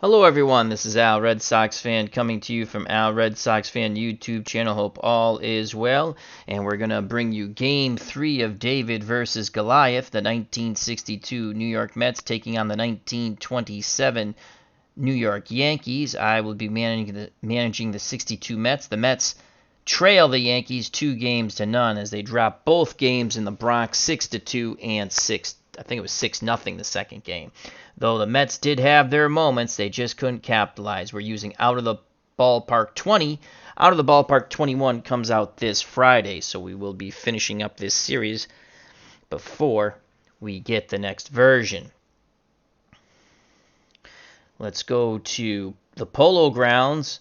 Hello everyone, this is Al Red Sox Fan coming to you from Al Red Sox Fan YouTube channel. Hope all is well, and we're going to bring you Game 3 of David versus Goliath, the 1962 New York Mets taking on the 1927 New York Yankees. I will be managing the 62 Mets. The Mets trail the Yankees 2-0 as they drop both games in the Bronx 6-2 and 6-0 the second game. Though the Mets did have their moments, they just couldn't capitalize. We're using Out of the Ballpark 20. Out of the Ballpark 21 comes out this Friday, so we will be finishing up this series before we get the next version. Let's go to the Polo Grounds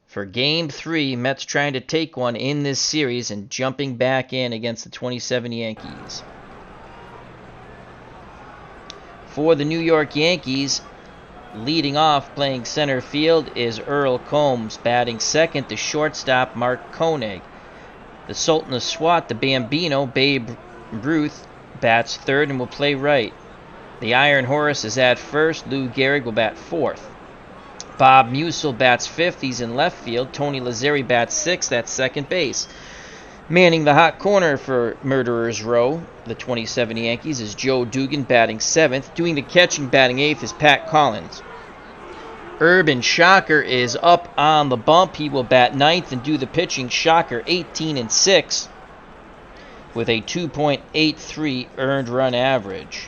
for Game 3. Mets trying to take one in this series and jumping back in against the 27 Yankees. For the New York Yankees, leading off playing center field is Earl Combs. Batting second, the shortstop, Mark Koenig. The Sultan of Swat, the Bambino, Babe Ruth, bats third and will play right. The Iron Horse is at first. Lou Gehrig will bat fourth. Bob Musil bats fifth. He's in left field. Tony Lazzeri bats sixth at second base. Manning the hot corner for Murderers Row, the 27 Yankees, is Joe Dugan batting seventh. Doing the catching, batting eighth, is Pat Collins. Urban Shocker is up on the bump. He will bat ninth and do the pitching. Shocker 18-6 with a 2.83 earned run average.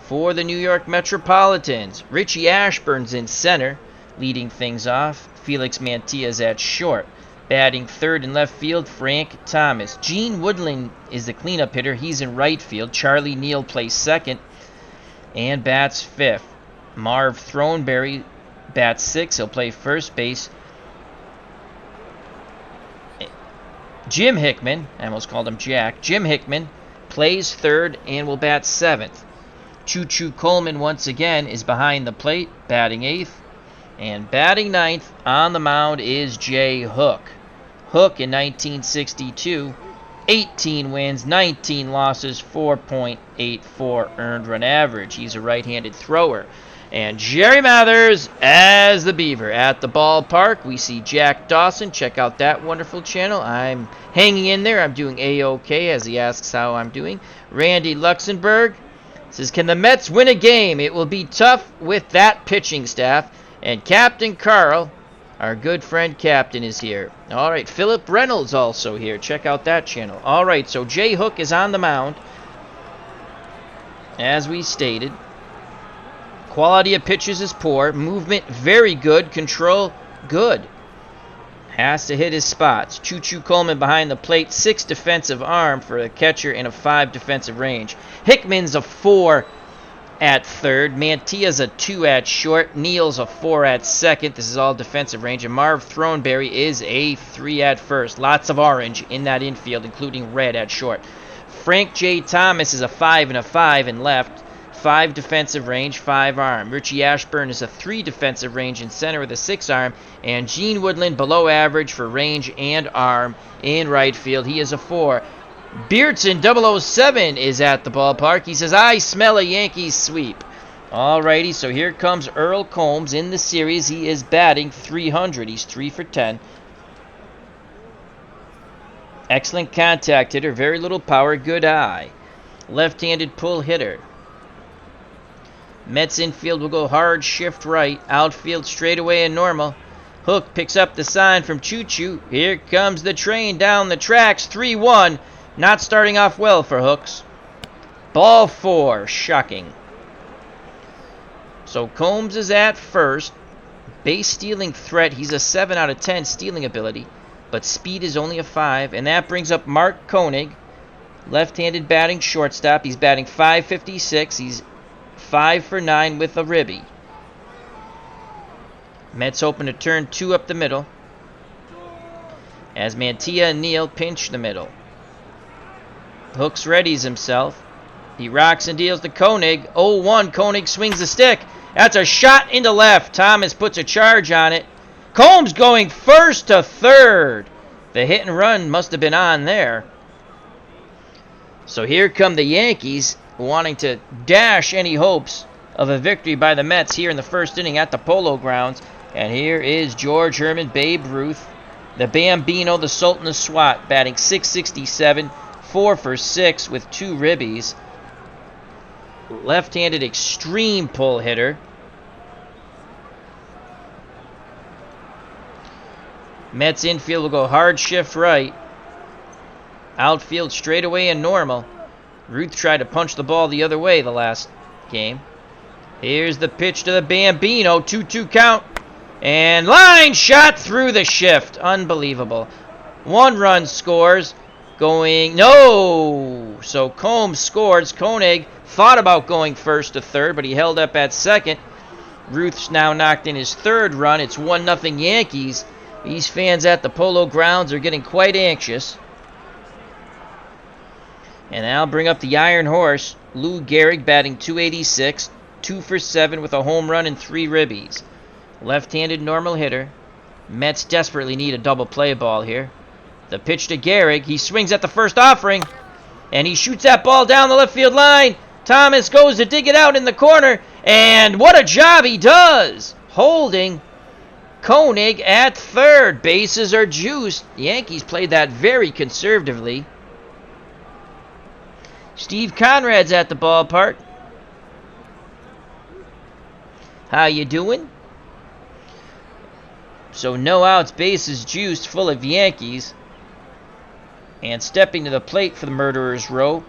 For the New York Metropolitans, Richie Ashburn's in center, leading things off. Felix Mantilla's at short. Batting third in left field, Frank Thomas. Gene Woodland is the cleanup hitter. He's in right field. Charlie Neal plays second and bats fifth. Marv Throneberry bats sixth. He'll play first base. Jim Hickman, I almost called him Jack. Jim Hickman plays third and will bat seventh. Choo Choo Coleman once again is behind the plate, batting eighth. And batting ninth on the mound is Jay Hook. Hook in 1962, 18 wins, 19 losses, 4.84 earned run average. He's a right-handed thrower. And Jerry Mathers as the Beaver. At the ballpark, we see Jack Dawson. Check out that wonderful channel. I'm hanging in there. I'm doing A-OK as he asks how I'm doing. Randy Luxembourg says, can the Mets win a game? It will be tough with that pitching staff. And Captain Carl, our good friend Captain, is here. All right, Philip Reynolds also here. Check out that channel. All right, so Jay Hook is on the mound. As we stated, quality of pitches is poor. Movement, very good. Control, good. Has to hit his spots. Choo Choo Coleman behind the plate. 6 defensive arm for a catcher and a 5 defensive range. Hickman's a 4 at third. Mantilla's a 2 at short. Neal's a 4 at second. This is all defensive range. And Marv Throneberry is a 3 at first. Lots of orange in that infield, including red at short. Frank J. Thomas is a 5 and a 5 in left. 5 defensive range, 5 arm. Richie Ashburn is a 3 defensive range in center with a 6 arm. And Gene Woodland below average for range and arm in right field. He is a 4. Beardson 007 is at the ballpark. He says, I smell a Yankees sweep. Alrighty, so here comes Earl Combs in the series. He is batting 300. He's 3 for 10. Excellent contact hitter. Very little power. Good eye. Left-handed pull hitter. Mets infield will go hard, shift right. Outfield straightaway and normal. Hook picks up the sign from Choo Choo. Here comes the train down the tracks. 3-1. Not starting off well for Hooks. Ball 4. Shocking. So Combs is at first. Base stealing threat. He's a 7 out of 10 stealing ability. But speed is only a 5. And that brings up Mark Koenig. Left-handed batting shortstop. He's batting .556. He's 5 for 9 with a ribby. Mets hoping to turn 2 up the middle. As Mantilla and Neal pinch the middle. Hooks readies himself. He rocks and deals to Koenig. 0-1. Koenig swings the stick. That's a shot into left. Thomas puts a charge on it. Combs going first to third. The hit and run must have been on there. So here come the Yankees wanting to dash any hopes of a victory by the Mets here in the first inning at the Polo Grounds. And here is George Herman, Babe Ruth, the Bambino, the Sultan of SWAT, batting .667, 4 for 6 with 2 ribbies. Left-handed extreme pull hitter. Mets infield will go hard shift right. Outfield straightaway and normal. Ruth tried to punch the ball the other way the last game. Here's the pitch to the Bambino. 2-2 count. And line shot through the shift. Unbelievable. 1 run scores. Going, no! So Combs scores. Koenig thought about going first to third, but he held up at second. Ruth's now knocked in his 3rd run. It's 1-0 Yankees. These fans at the Polo Grounds are getting quite anxious. And I'll bring up the Iron Horse, Lou Gehrig, batting .286, 2 for 7 with a home run and 3 ribbies. Left-handed normal hitter. Mets desperately need a double play ball here. The pitch to Gehrig. He swings at the first offering, and he shoots that ball down the left field line. Thomas goes to dig it out in the corner, and what a job he does! Holding Koenig at third. Bases are juiced. The Yankees played that very conservatively. Steve Conrad's at the ballpark. How you doing? So no outs, bases juiced, full of Yankees. And stepping to the plate for the Murderers Row,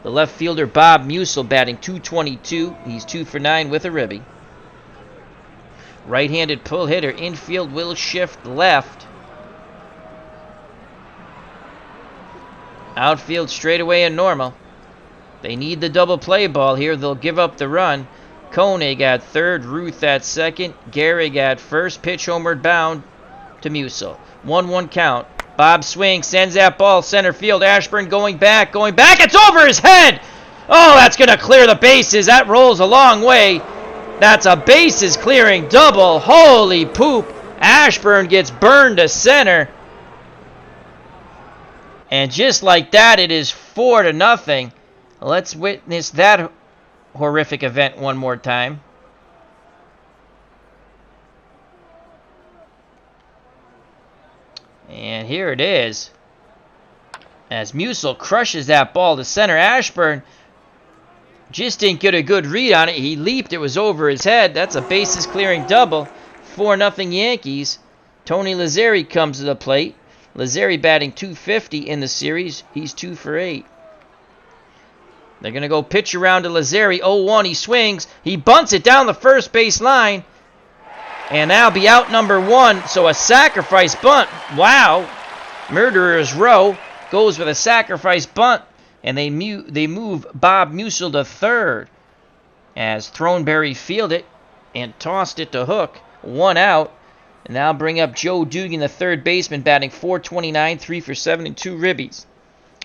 the left fielder Bob Musil, batting .222. He's 2 for 9 with a ribby. Right-handed pull hitter, infield will shift left. Outfield straightaway and normal. They need the double play ball here. They'll give up the run. Koenig at third, Ruth at second, Gehrig at first. Pitch homeward bound to Musil. 1-1 count. Bob swings, sends that ball center field. Ashburn going back. It's over his head. Oh, that's going to clear the bases. That rolls a long way. That's a bases clearing double. Holy poop. Ashburn gets burned to center. And just like that, it is 4-0. Let's witness that horrific event one more time. And here it is. As Musil crushes that ball to center, Ashburn just didn't get a good read on it. He leaped. It was over his head. That's a bases clearing double. 4-0 Yankees. Tony Lazzeri comes to the plate. Lazzeri batting .250 in the series. He's 2 for 8. They're going to go pitch around to Lazzeri. 0-1. He swings. He bunts it down the first base line. And that'll be out number 1. So a sacrifice bunt. Wow. Murderers Row goes with a sacrifice bunt. And they move Bob Musil to third. As Throneberry fielded it and tossed it to Hook. 1 out. And now bring up Joe Dugan, the third baseman, batting .429, 3 for 7 and 2 ribbies.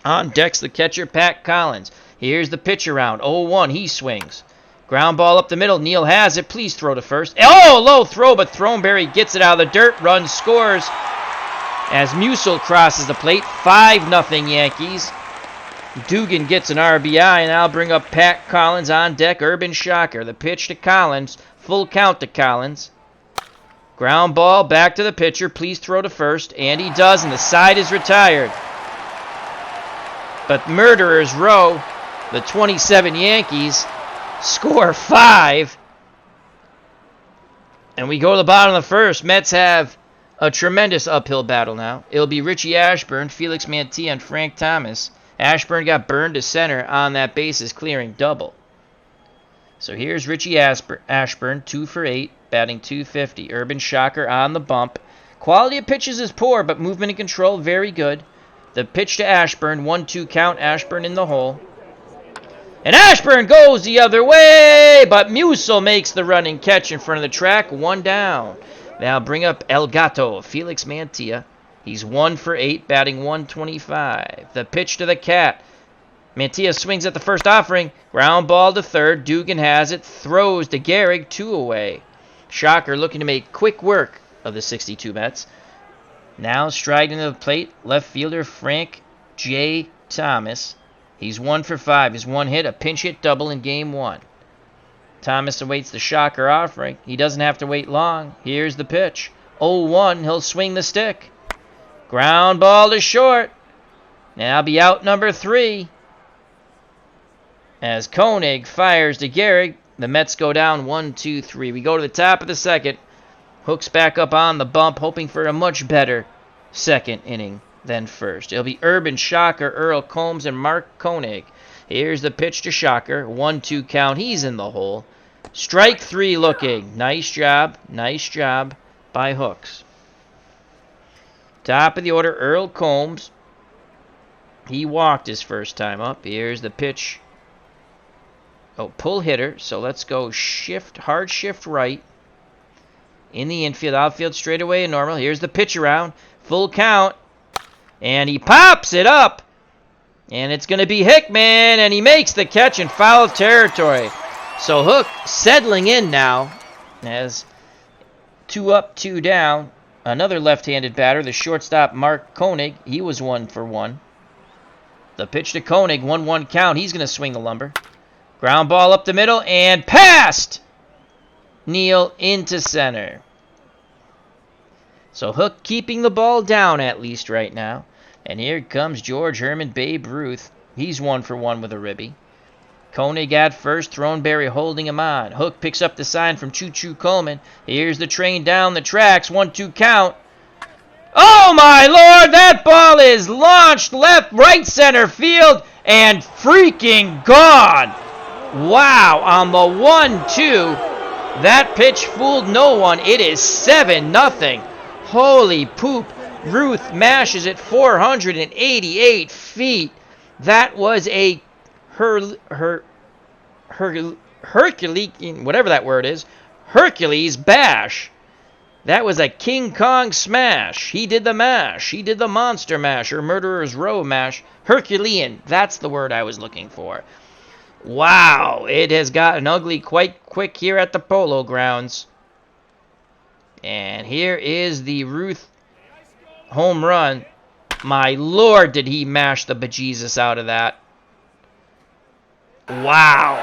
On deck's the catcher, Pat Collins. Here's the pitch around. 0-1. He swings. Ground ball up the middle. Neal has it. Please throw to first. Oh, low throw, but Throneberry gets it out of the dirt. Run scores as Musil crosses the plate. 5-0 Yankees. Dugan gets an RBI, and I'll bring up Pat Collins on deck. Urban Shocker. The pitch to Collins. Full count to Collins. Ground ball back to the pitcher. Please throw to first. And he does, and the side is retired. But Murderers Row, the 27 Yankees, score 5. And we go to the bottom of the first. Mets have a tremendous uphill battle now. It'll be Richie Ashburn, Felix Mantilla, and Frank Thomas. Ashburn got burned to center on that bases clearing double. So here's Richie Ashburn, 2 for 8, batting .250. Urban Shocker on the bump. Quality of pitches is poor, but movement and control very good. The pitch to Ashburn, 1-2 count. Ashburn in the hole. And Ashburn goes the other way, but Musil makes the running catch in front of the track. 1 down. Now bring up El Gato, Felix Mantilla. He's 1 for 8, batting .125. The pitch to the Cat. Mantilla swings at the first offering. Ground ball to third. Dugan has it. Throws to Gehrig. 2 away. Shocker looking to make quick work of the 62 Mets. Now striding to the plate, left fielder Frank J. Thomas. He's 1 for 5. His one hit, a pinch hit double in game 1. Thomas awaits the shocker offering. He doesn't have to wait long. Here's the pitch. 0-1. He'll swing the stick. Ground ball to short. Now be out number 3. As Koenig fires to Gehrig, the Mets go down 1-2-3. We go to the top of the second. Hook's back up on the bump, hoping for a much better second inning than first. It'll be Urban, Shocker, Earl Combs, and Mark Koenig. Here's the pitch to Shocker. 1-2 count. He's in the hole. Strike 3 looking. Nice job. Nice job by Hooks. Top of the order, Earl Combs. He walked his first time up. Here's the pitch. Oh, pull hitter. So let's go shift, hard shift right. In the infield, outfield straight away and normal. Here's the pitch around. Full count. And he pops it up. And it's going to be Hickman. And he makes the catch in foul territory. So Hook settling in now. As 2 up, 2 down. Another left-handed batter, the shortstop Mark Koenig. He was 1 for 1. The pitch to Koenig, 1-1 count. He's going to swing the lumber. Ground ball up the middle and passed. Neal into center. So Hook keeping the ball down at least right now. And here comes George Herman, Babe Ruth. He's 1 for 1 with a ribby. Koenig at first, Throneberry holding him on. Hook picks up the sign from Choo Choo Coleman. Here's the train down the tracks, 1-2 count. Oh my lord, that ball is launched left, right center field, and freaking gone. Wow, on the 1-2, that pitch fooled no one. It is 7-0. Holy poop. Ruth mashes it 488 feet. That was a Herculean, whatever that word is, Hercules bash. That was a King Kong smash. He did the mash. He did the monster mash, or murderer's row mash. Herculean, that's the word I was looking for. Wow, it has gotten ugly quite quick here at the Polo Grounds. And here is the Ruth home run. My lord, did he mash the bejesus out of that. Wow.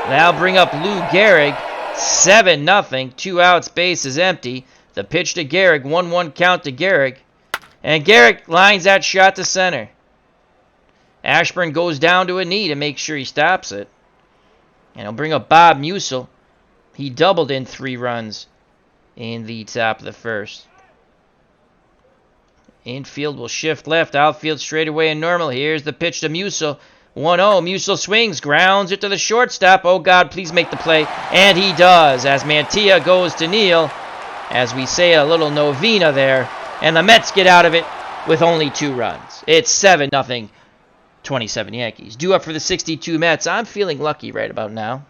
Now bring up Lou Gehrig. 7-0. 2 outs, base is empty. The pitch to Gehrig. 1-1 count to Gehrig. And Gehrig lines that shot to center. Ashburn goes down to a knee to make sure he stops it. And he'll bring up Bob Musil. He doubled in 3 runs in the top of the first. Infield will shift left. Outfield straight away and normal. Here's the pitch to Musil. 1-0. Musil swings. Grounds it to the shortstop. Oh, God, please make the play. And he does as Mantilla goes to Neal. As we say a little novena there. And the Mets get out of it with only 2 runs. It's 7-0. 27 Yankees. Due up for the 62 Mets. I'm feeling lucky right about now.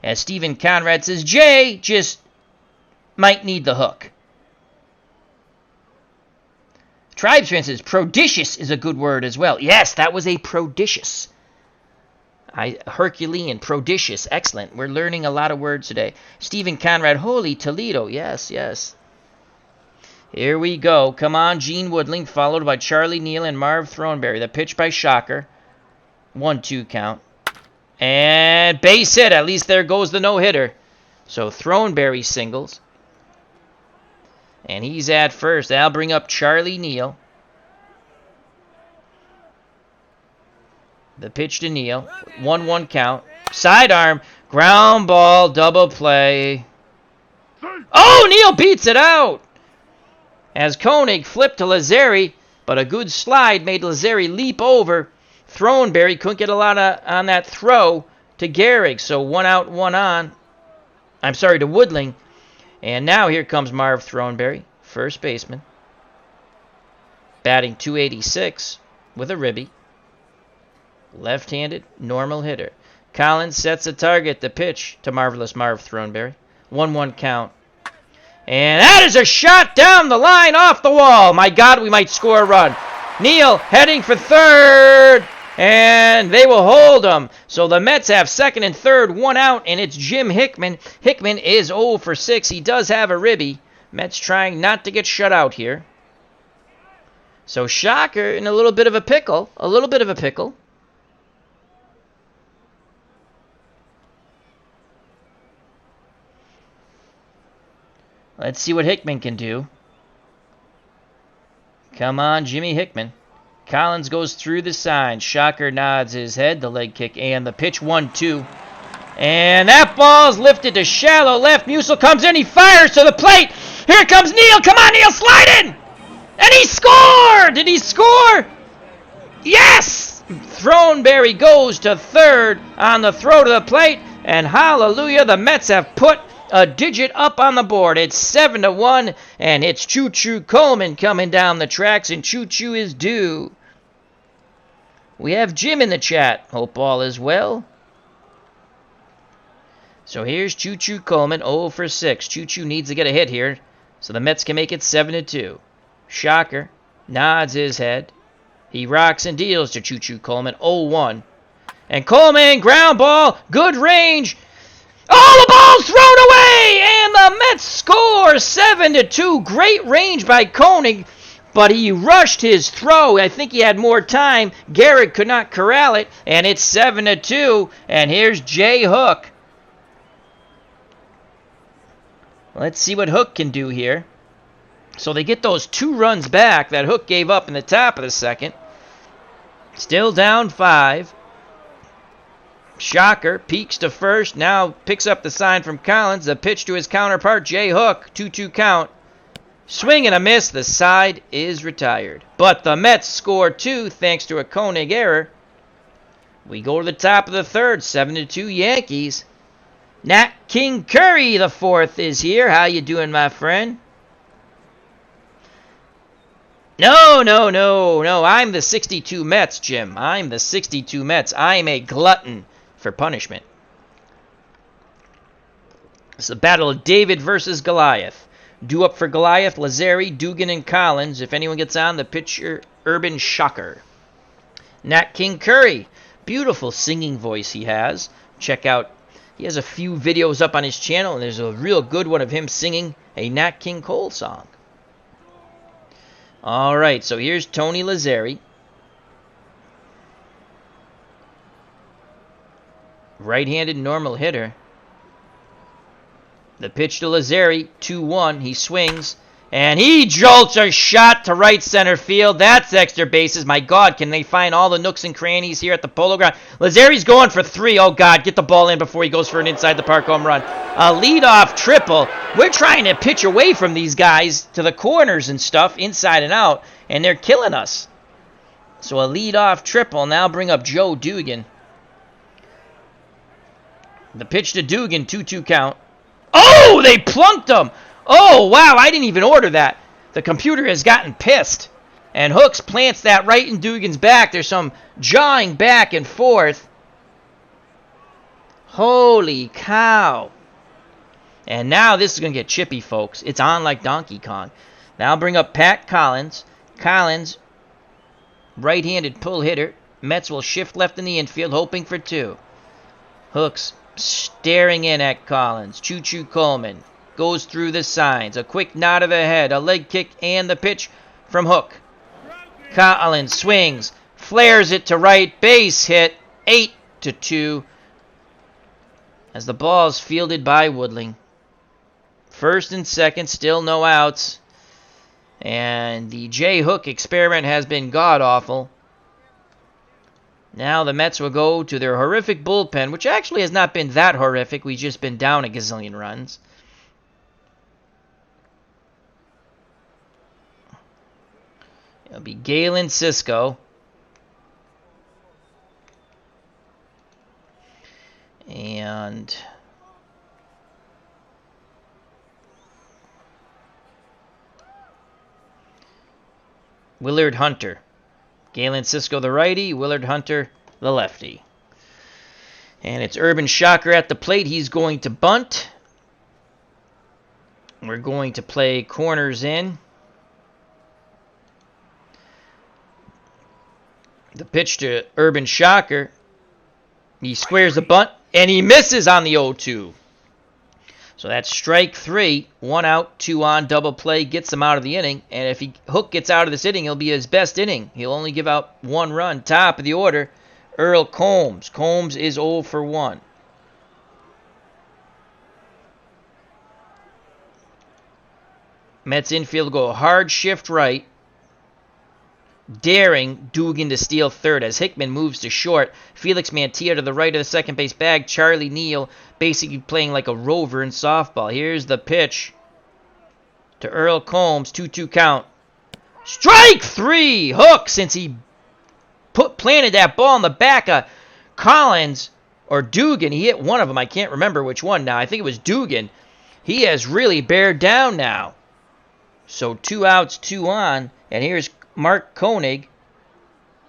As Stephen Conrad says, Jay just might need the hook. Tribesman says, prodigious is a good word as well. Yes, that was a prodigious. Herculean, prodigious, excellent. We're learning a lot of words today. Stephen Conrad, holy Toledo. Yes, yes. Here we go. Come on, Gene Woodling, followed by Charlie Neal and Marv Throneberry. The pitch by Shocker. 1-2 count. And base hit. At least there goes the no-hitter. So Throneberry singles. And he's at first. I'll bring up Charlie Neal. The pitch to Neal. 1-1 count. Sidearm. Ground ball. Double play. Oh, Neal beats it out. As Koenig flipped to Lazzeri. But a good slide made Lazzeri leap over. Throneberry couldn't get a lot on that throw to Gehrig. So 1 out, 1 on. I'm sorry, to Woodling. And now here comes Marv Throneberry, first baseman. Batting .286 with a ribby. Left-handed, normal hitter. Collins sets a target, the pitch to marvelous Marv Throneberry. 1-1 count. And that is a shot down the line off the wall. My God, we might score a run. Neal heading for third. And they will hold him. So the Mets have second and third, 1 out, and it's Jim Hickman. Hickman is 0 for 6. He does have a ribby. Mets trying not to get shut out here. So Shocker in a little bit of a pickle. A little bit of a pickle. Let's see what Hickman can do. Come on, Jimmy Hickman. Collins goes through the sign. Shocker nods his head. The leg kick and the pitch. 1-2. And that ball's lifted to shallow left. Musil comes in. He fires to the plate. Here comes Neal. Come on, Neal. Slide in. And he scored. Did he score? Yes! Throneberry goes to third on the throw to the plate. And hallelujah, the Mets have put a digit up on the board. It's 7-1, and it's Choo Choo Coleman coming down the tracks, and Choo Choo is due. We have Jim in the chat. Hope all is well. So here's Choo Choo Coleman, 0 for 6. Choo Choo needs to get a hit here, so the Mets can make it 7-2. Shocker nods his head. He rocks and deals to Choo Choo Coleman, 0-1. And Coleman, ground ball, good range. Oh, the ball's thrown away, and the Mets score 7-2. Great range by Koenig, but he rushed his throw. I think he had more time. Garrett could not corral it, and it's 7-2. And here's Jay Hook. Let's see what Hook can do here. So they get those 2 runs back that Hook gave up in the top of the second. Still down 5. Shocker peeks to first, now picks up the sign from Collins. The pitch to his counterpart, Jay Hook, 2-2 count. Swing and a miss, the side is retired. But the Mets score 2 thanks to a Koenig error. We go to the top of the third, 7-2 Yankees. Nat King Curry, the 4th, is here. How you doing, my friend? No. I'm the 62 Mets, Jim. I'm the 62 Mets. I'm a glutton for punishment. It's a battle of David versus Goliath. Due up for Goliath, Lazzeri, Dugan, and Collins. If anyone gets on, the pitcher, Urban Shocker. Nat King Curry. Beautiful singing voice he has. Check out, he has a few videos up on his channel, and there's a real good one of him singing a Nat King Cole song. All right, so here's Tony Lazzeri. Right-handed normal hitter. The pitch to Lazzeri, 2-1. He swings, and he jolts a shot to right center field. That's extra bases. My God, can they find all the nooks and crannies here at the Polo Ground? Lazzeri's going for 3. Oh, God, get the ball in before he goes for an inside-the-park home run. A leadoff triple. We're trying to pitch away from these guys to the corners and stuff, inside and out, and they're killing us. So a leadoff triple. Now bring up Joe Dugan. The pitch to Dugan, 2-2 count. Oh, they plunked him. Oh, wow, I didn't even order that. The computer has gotten pissed. And Hooks plants that right in Dugan's back. There's some jawing back and forth. Holy cow. And now this is going to get chippy, folks. It's on like Donkey Kong. Now bring up Pat Collins. Collins, right-handed pull hitter. Mets will shift left in the infield, hoping for 2. Hooks staring in at Collins. Choo Choo Coleman goes through the signs. A quick nod of the head, a leg kick, and the pitch from Hook. Collins swings, flares it to right, base hit, 8-2. As the ball is fielded by Woodling. First and second, still no outs. And the J. Hook experiment has been god-awful. Now the Mets will go to their horrific bullpen, which actually has not been that horrific. We've just been down a gazillion runs. It'll be Galen Cisco. And Willard Hunter. Galen Cisco, the righty. Willard Hunter, the lefty. And it's Urban Shocker at the plate. He's going to bunt. We're going to play corners in. The pitch to Urban Shocker. He squares the bunt, and he misses on the 0-2. So that's strike 3. 1 out, 2 on, double play, gets him out of the inning. And if Hook gets out of this inning, it'll be his best inning. He'll only give out 1 run. Top of the order, Earl Combs. Combs is 0 for 1. Mets infield go hard shift right, daring Dugan to steal third as Hickman moves to short. Felix Mantilla to the right of the second base bag. Charlie Neal basically playing like a rover in softball. Here's the pitch to Earl Combs. 2-2 count. Strike three! Hook, since he planted that ball in the back of Collins or Dugan. He hit one of them. I can't remember which one now. I think it was Dugan. He has really bared down now. So 2 outs, 2 on. And here's Mark Koenig,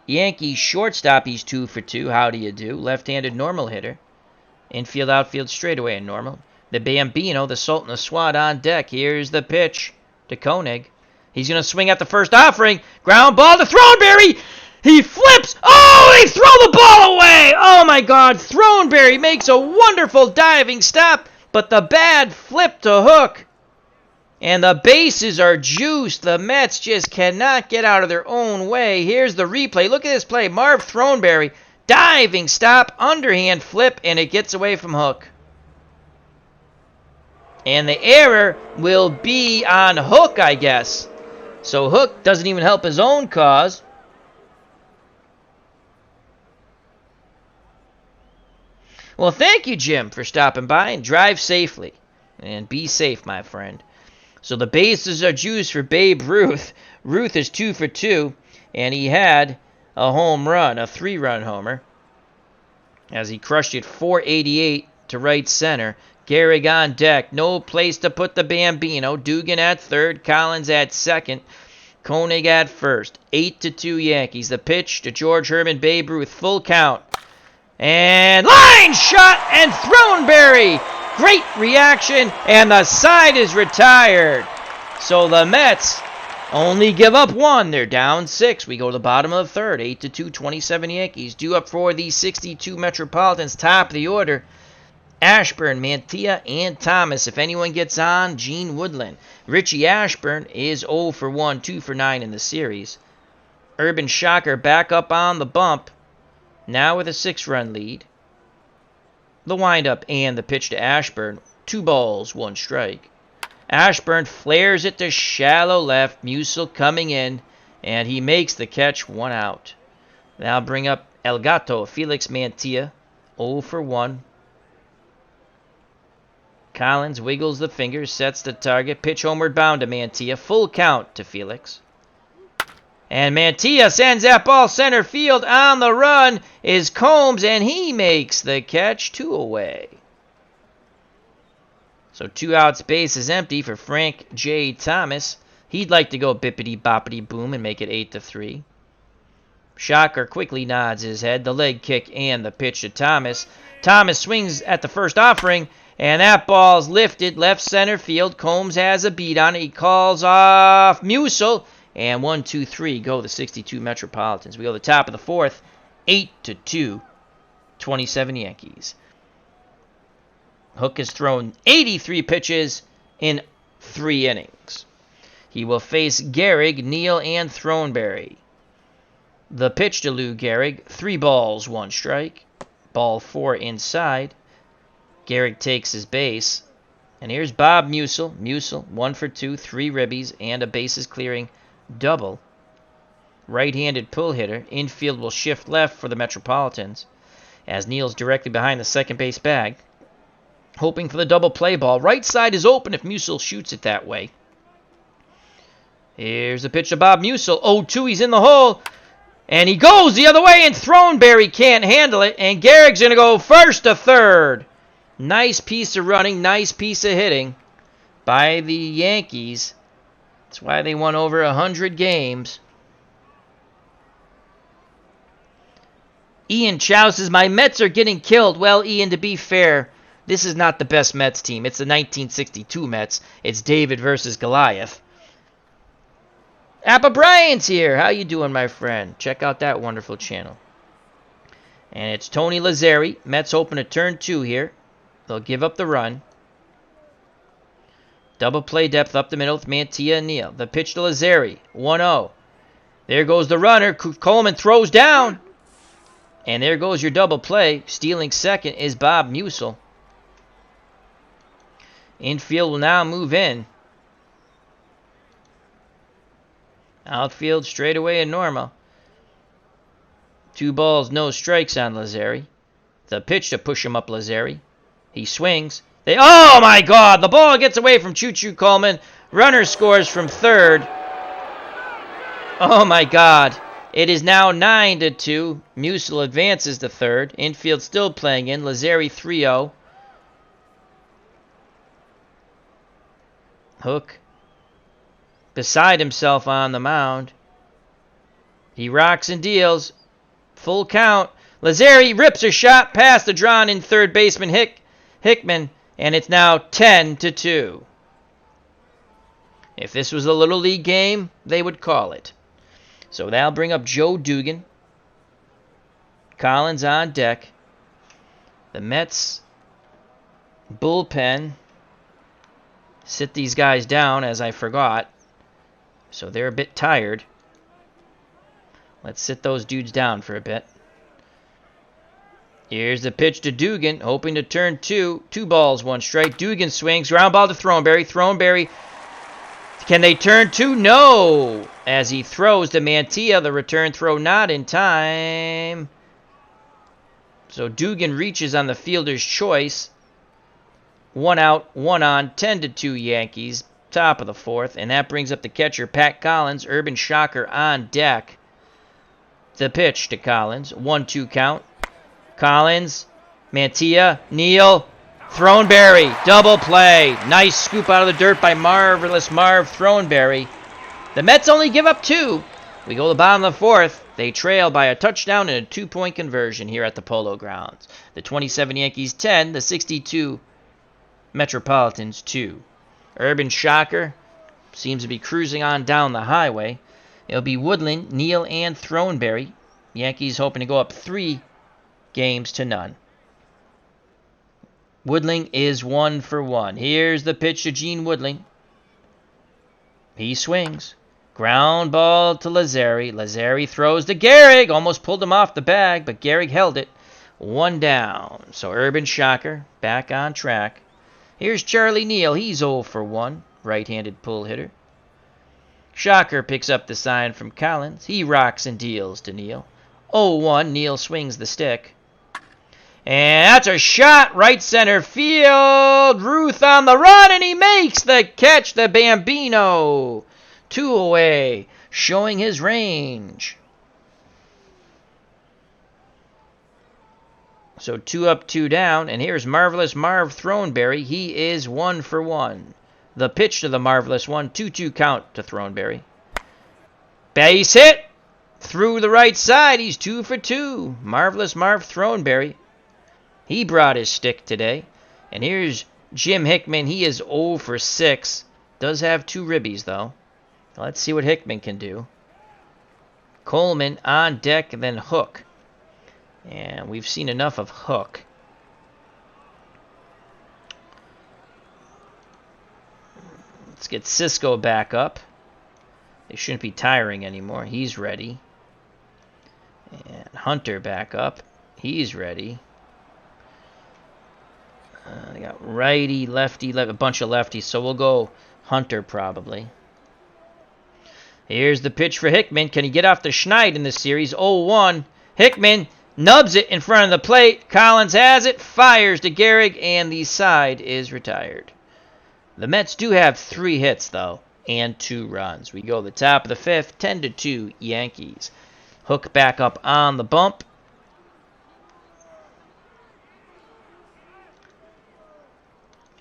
Yankees shortstop. He's 2 for 2. How do you do? Left-handed normal hitter. Infield, outfield, straightaway in normal. The Bambino, the Sultan of SWAT on deck. Here's the pitch to Koenig. He's going to swing at the first offering. Ground ball to Throneberry. He flips. Oh, they throw the ball away. Oh, my God. Throneberry makes a wonderful diving stop, but the bad flip to Hook. And the bases are juiced. The Mets just cannot get out of their own way. Here's the replay. Look at this play. Marv Throneberry, diving stop, underhand flip, and it gets away from Hook. And the error will be on Hook, I guess. So Hook doesn't even help his own cause. Well, thank you, Jim, for stopping by, and drive safely. And be safe, my friend. So the bases are juiced for Babe Ruth. Ruth is 2 for 2, and he had a home run, a 3-run homer, as he crushed it 488 to right center. Gehrig on deck. No place to put the Bambino. Dugan at third. Collins at second. Koenig at first. 8-2 Yankees. The pitch to George Herman, Babe Ruth. Full count. And line shot and Throneberry. Great reaction, and the side is retired. So the Mets only give up 1. They're down 6. We go to the bottom of the third. 8-2, 27 Yankees. Due up for the 62 Metropolitans. Top of the order. Ashburn, Mantilla, and Thomas. If anyone gets on, Gene Woodland. Richie Ashburn is 0 for 1, 2 for 9 in the series. Urban Shocker back up on the bump. Now with a 6-run lead. The windup and the pitch to Ashburn. 2 balls, 1 strike. Ashburn flares it to shallow left. Musil coming in, and he makes the catch. 1 out. Now bring up El Gato, Felix Mantilla. 0 for 1. Collins wiggles the fingers, sets the target. Pitch homeward bound to Mantilla. Full count to Felix. And Mantilla sends that ball center field. On the run is Combs, and he makes the catch. 2 away. So 2 outs, base is empty for Frank J. Thomas. He'd like to go bippity-boppity boom and make it 8-3. Shocker quickly nods his head. The leg kick and the pitch to Thomas. Thomas swings at the first offering, and that ball's lifted left center field. Combs has a beat on it. He calls off Musil. And 1-2-3 go the 62 Metropolitans. We go to the top of the fourth. 8-2, 27 Yankees. Hook has thrown 83 pitches in 3 innings. He will face Gehrig, Neal, and Throneberry. The pitch to Lou Gehrig. 3 balls, 1 strike. Ball 4 inside. Gehrig takes his base. And here's Bob Musil. Musil, 1 for 2, 3 ribbies, and a bases clearing double. Right-handed pull hitter. Infield will shift left for the Metropolitans, as Neal's directly behind the second base bag, hoping for the double play ball. Right side is open if Musil shoots it that way. Here's the pitch to Bob Musil. 0-2, he's in the hole. And he goes the other way, and Throneberry can't handle it. And Gehrig's going to go first to third. Nice piece of running, nice piece of hitting by the Yankees. That's why they won over 100 games. Ian Chow says, my Mets are getting killed. Well, Ian, to be fair, this is not the best Mets team. It's the 1962 Mets. It's David versus Goliath. Appa Bryant's here. How you doing, my friend? Check out that wonderful channel. And it's Tony Lazzeri. Mets open a turn 2 here. They'll give up the run. Double play depth up the middle with Mantilla and Neal. The pitch to Lazzeri. 1-0. There goes the runner. Coleman throws down. And there goes your double play. Stealing second is Bob Musil. Infield will now move in. Outfield straightaway and normal. 2 balls, no strikes on Lazzeri. The pitch to push him up Lazzeri. He swings. Oh my God! The ball gets away from Choo Choo Coleman. Runner scores from third. Oh my God. It is now 9-2. Musil advances to third. Infield still playing in. Lazzeri 3-0. Hook beside himself on the mound. He rocks and deals. Full count. Lazzeri rips a shot past the drawn-in third baseman Hickman, and it's now 10-2. If this was a Little League game, they would call it. So that'll bring up Joe Dugan. Collins on deck. The Mets bullpen sit these guys down, as I forgot. So they're a bit tired. Let's sit those dudes down for a bit. Here's the pitch to Dugan, hoping to turn 2. 2 balls, 1 strike. Dugan swings. Ground ball to Throneberry. Throneberry. Can they turn 2? No! As he throws to Mantilla. The return throw not in time. So Dugan reaches on the fielder's choice. 1 out, 1 on. 10-2 Yankees. Top of the 4th. And that brings up the catcher, Pat Collins. Urban Shocker on deck. The pitch to Collins. 1-2 count. Collins, Mantilla, Neal, Throneberry, double play. Nice scoop out of the dirt by Marvelous Marv Throneberry. The Mets only give up 2. We go to the bottom of the 4th. They trail by a touchdown and a 2-point conversion here at the Polo Grounds. The 27 Yankees 10, the 62 Metropolitans 2. Urban Shocker seems to be cruising on down the highway. It'll be Woodland, Neal, and Throneberry. Yankees hoping to go up 3-0. Woodling is 1 for 1. Here's the pitch to Gene Woodling. He swings. Ground ball to Lazzeri. Lazzeri throws to Gehrig. Almost pulled him off the bag, but Gehrig held it. 1 down. So Urban Shocker back on track. Here's Charlie Neal. He's 0 for 1. Right-handed pull hitter. Shocker picks up the sign from Collins. He rocks and deals to Neal. 0-1. Neal swings the stick. And that's a shot right center field. Ruth on the run, and he makes the catch. The Bambino. 2 away, showing his range. So 2 up, 2 down. And here's Marvelous Marv Throneberry. He is 1 for 1. The pitch to the Marvelous One. 2-2 count to Throneberry. Base hit. Through the right side. He's 2 for 2. Marvelous Marv Throneberry. He brought his stick today. And here's Jim Hickman. He is 0 for 6. Does have 2 ribbies, though. Let's see what Hickman can do. Coleman on deck, and then Hook. And we've seen enough of Hook. Let's get Cisco back up. They shouldn't be tiring anymore. He's ready. And Hunter back up. He's ready. They got righty, lefty, a bunch of lefties. So we'll go Hunter probably. Here's the pitch for Hickman. Can he get off the schneid in this series? 0-1. Hickman nubs it in front of the plate. Collins has it. Fires to Gehrig. And the side is retired. The Mets do have 3 hits, though, and 2 runs. We go to the top of the 5th, 10-2 Yankees. Hook back up on the bump.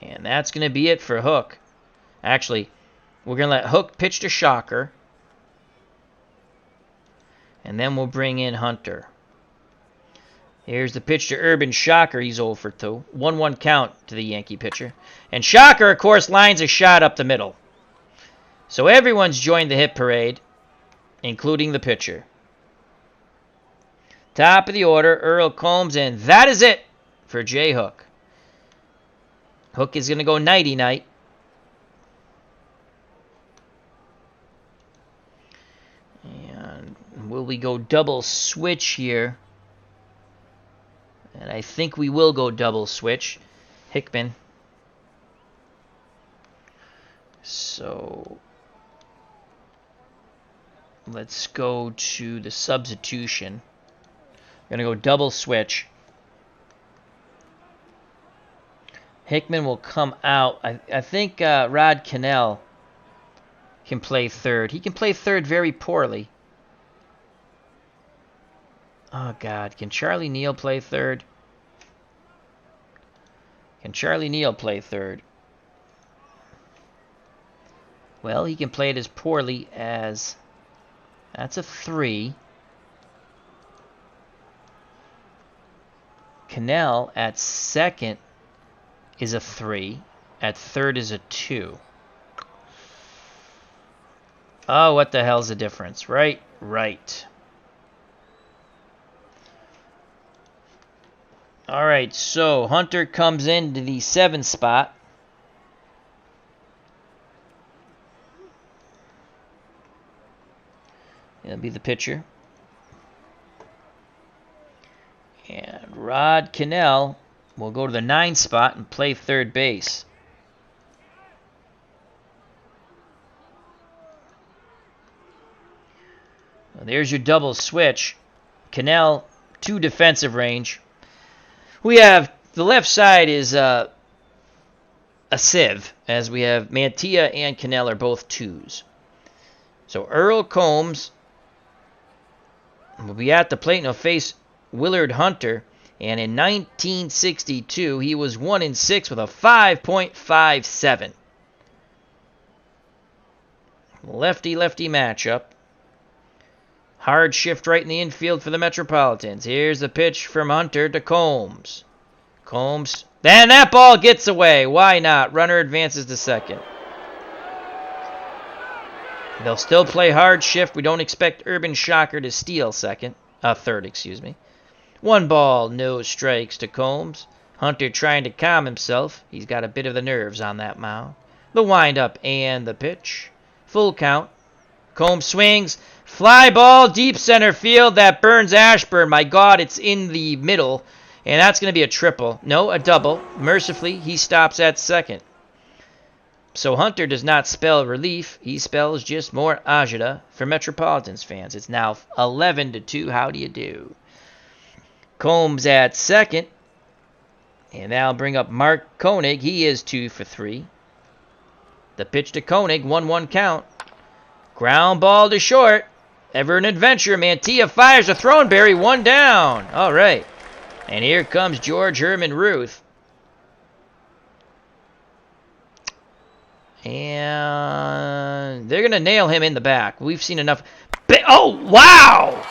And that's going to be it for Hook. Actually, we're going to let Hook pitch to Shocker. And then we'll bring in Hunter. Here's the pitch to Urban Shocker. He's 0 for 2. 1-1 count to the Yankee pitcher. And Shocker, of course, lines a shot up the middle. So everyone's joined the hit parade, including the pitcher. Top of the order, Earl Combs, and that is it for J. Hook. Hook is going to go nighty-night. And will we go double switch here? And I think we will go double switch. Hickman. So Let's go to the substitution. We're going to go double switch. Hickman will come out. I think Rod Cannell can play third. He can play third very poorly. Oh, God. Can Charlie Neal play third? Can Charlie Neal play third? Well, he can play it as poorly as... That's a 3. Cannell at second is a 3. At third is a 2. Oh, what the hell's the difference? Right. All right, so Hunter comes into the 7 spot. He'll be the pitcher. And Rod Cannell will go to the 9 spot and play third base. Well, there's your double switch. Cannell, 2 defensive range. We have, the left side is a sieve, as we have Mantilla and Cannell are both 2s. So Earl Combs will be at the plate and he'll face Willard Hunter. And in 1962, he was 1-6 with a 5.57. Lefty-lefty matchup. Hard shift right in the infield for the Metropolitans. Here's the pitch from Hunter to Combs. Combs. Then that ball gets away. Why not? Runner advances to second. They'll still play hard shift. We don't expect Urban Shocker to steal third, excuse me. 1 ball, no strikes to Combs. Hunter trying to calm himself. He's got a bit of the nerves on that mound. The windup and the pitch. Full count. Combs swings. Fly ball, deep center field. That burns Ashburn. My God, it's in the middle. And that's going to be a triple. No, a double. Mercifully, he stops at second. So Hunter does not spell relief. He spells just more agita for Metropolitans fans. It's now 11-2. How do you do? Combs at second. And that'll bring up Mark Koenig. He is 2 for 3. The pitch to Koenig. 1-1 count. Ground ball to short. Ever an adventure. Mantilla fires a Throneberry. 1 down. All right. And here comes George Herman Ruth. And they're going to nail him in the back. We've seen enough. Oh, wow!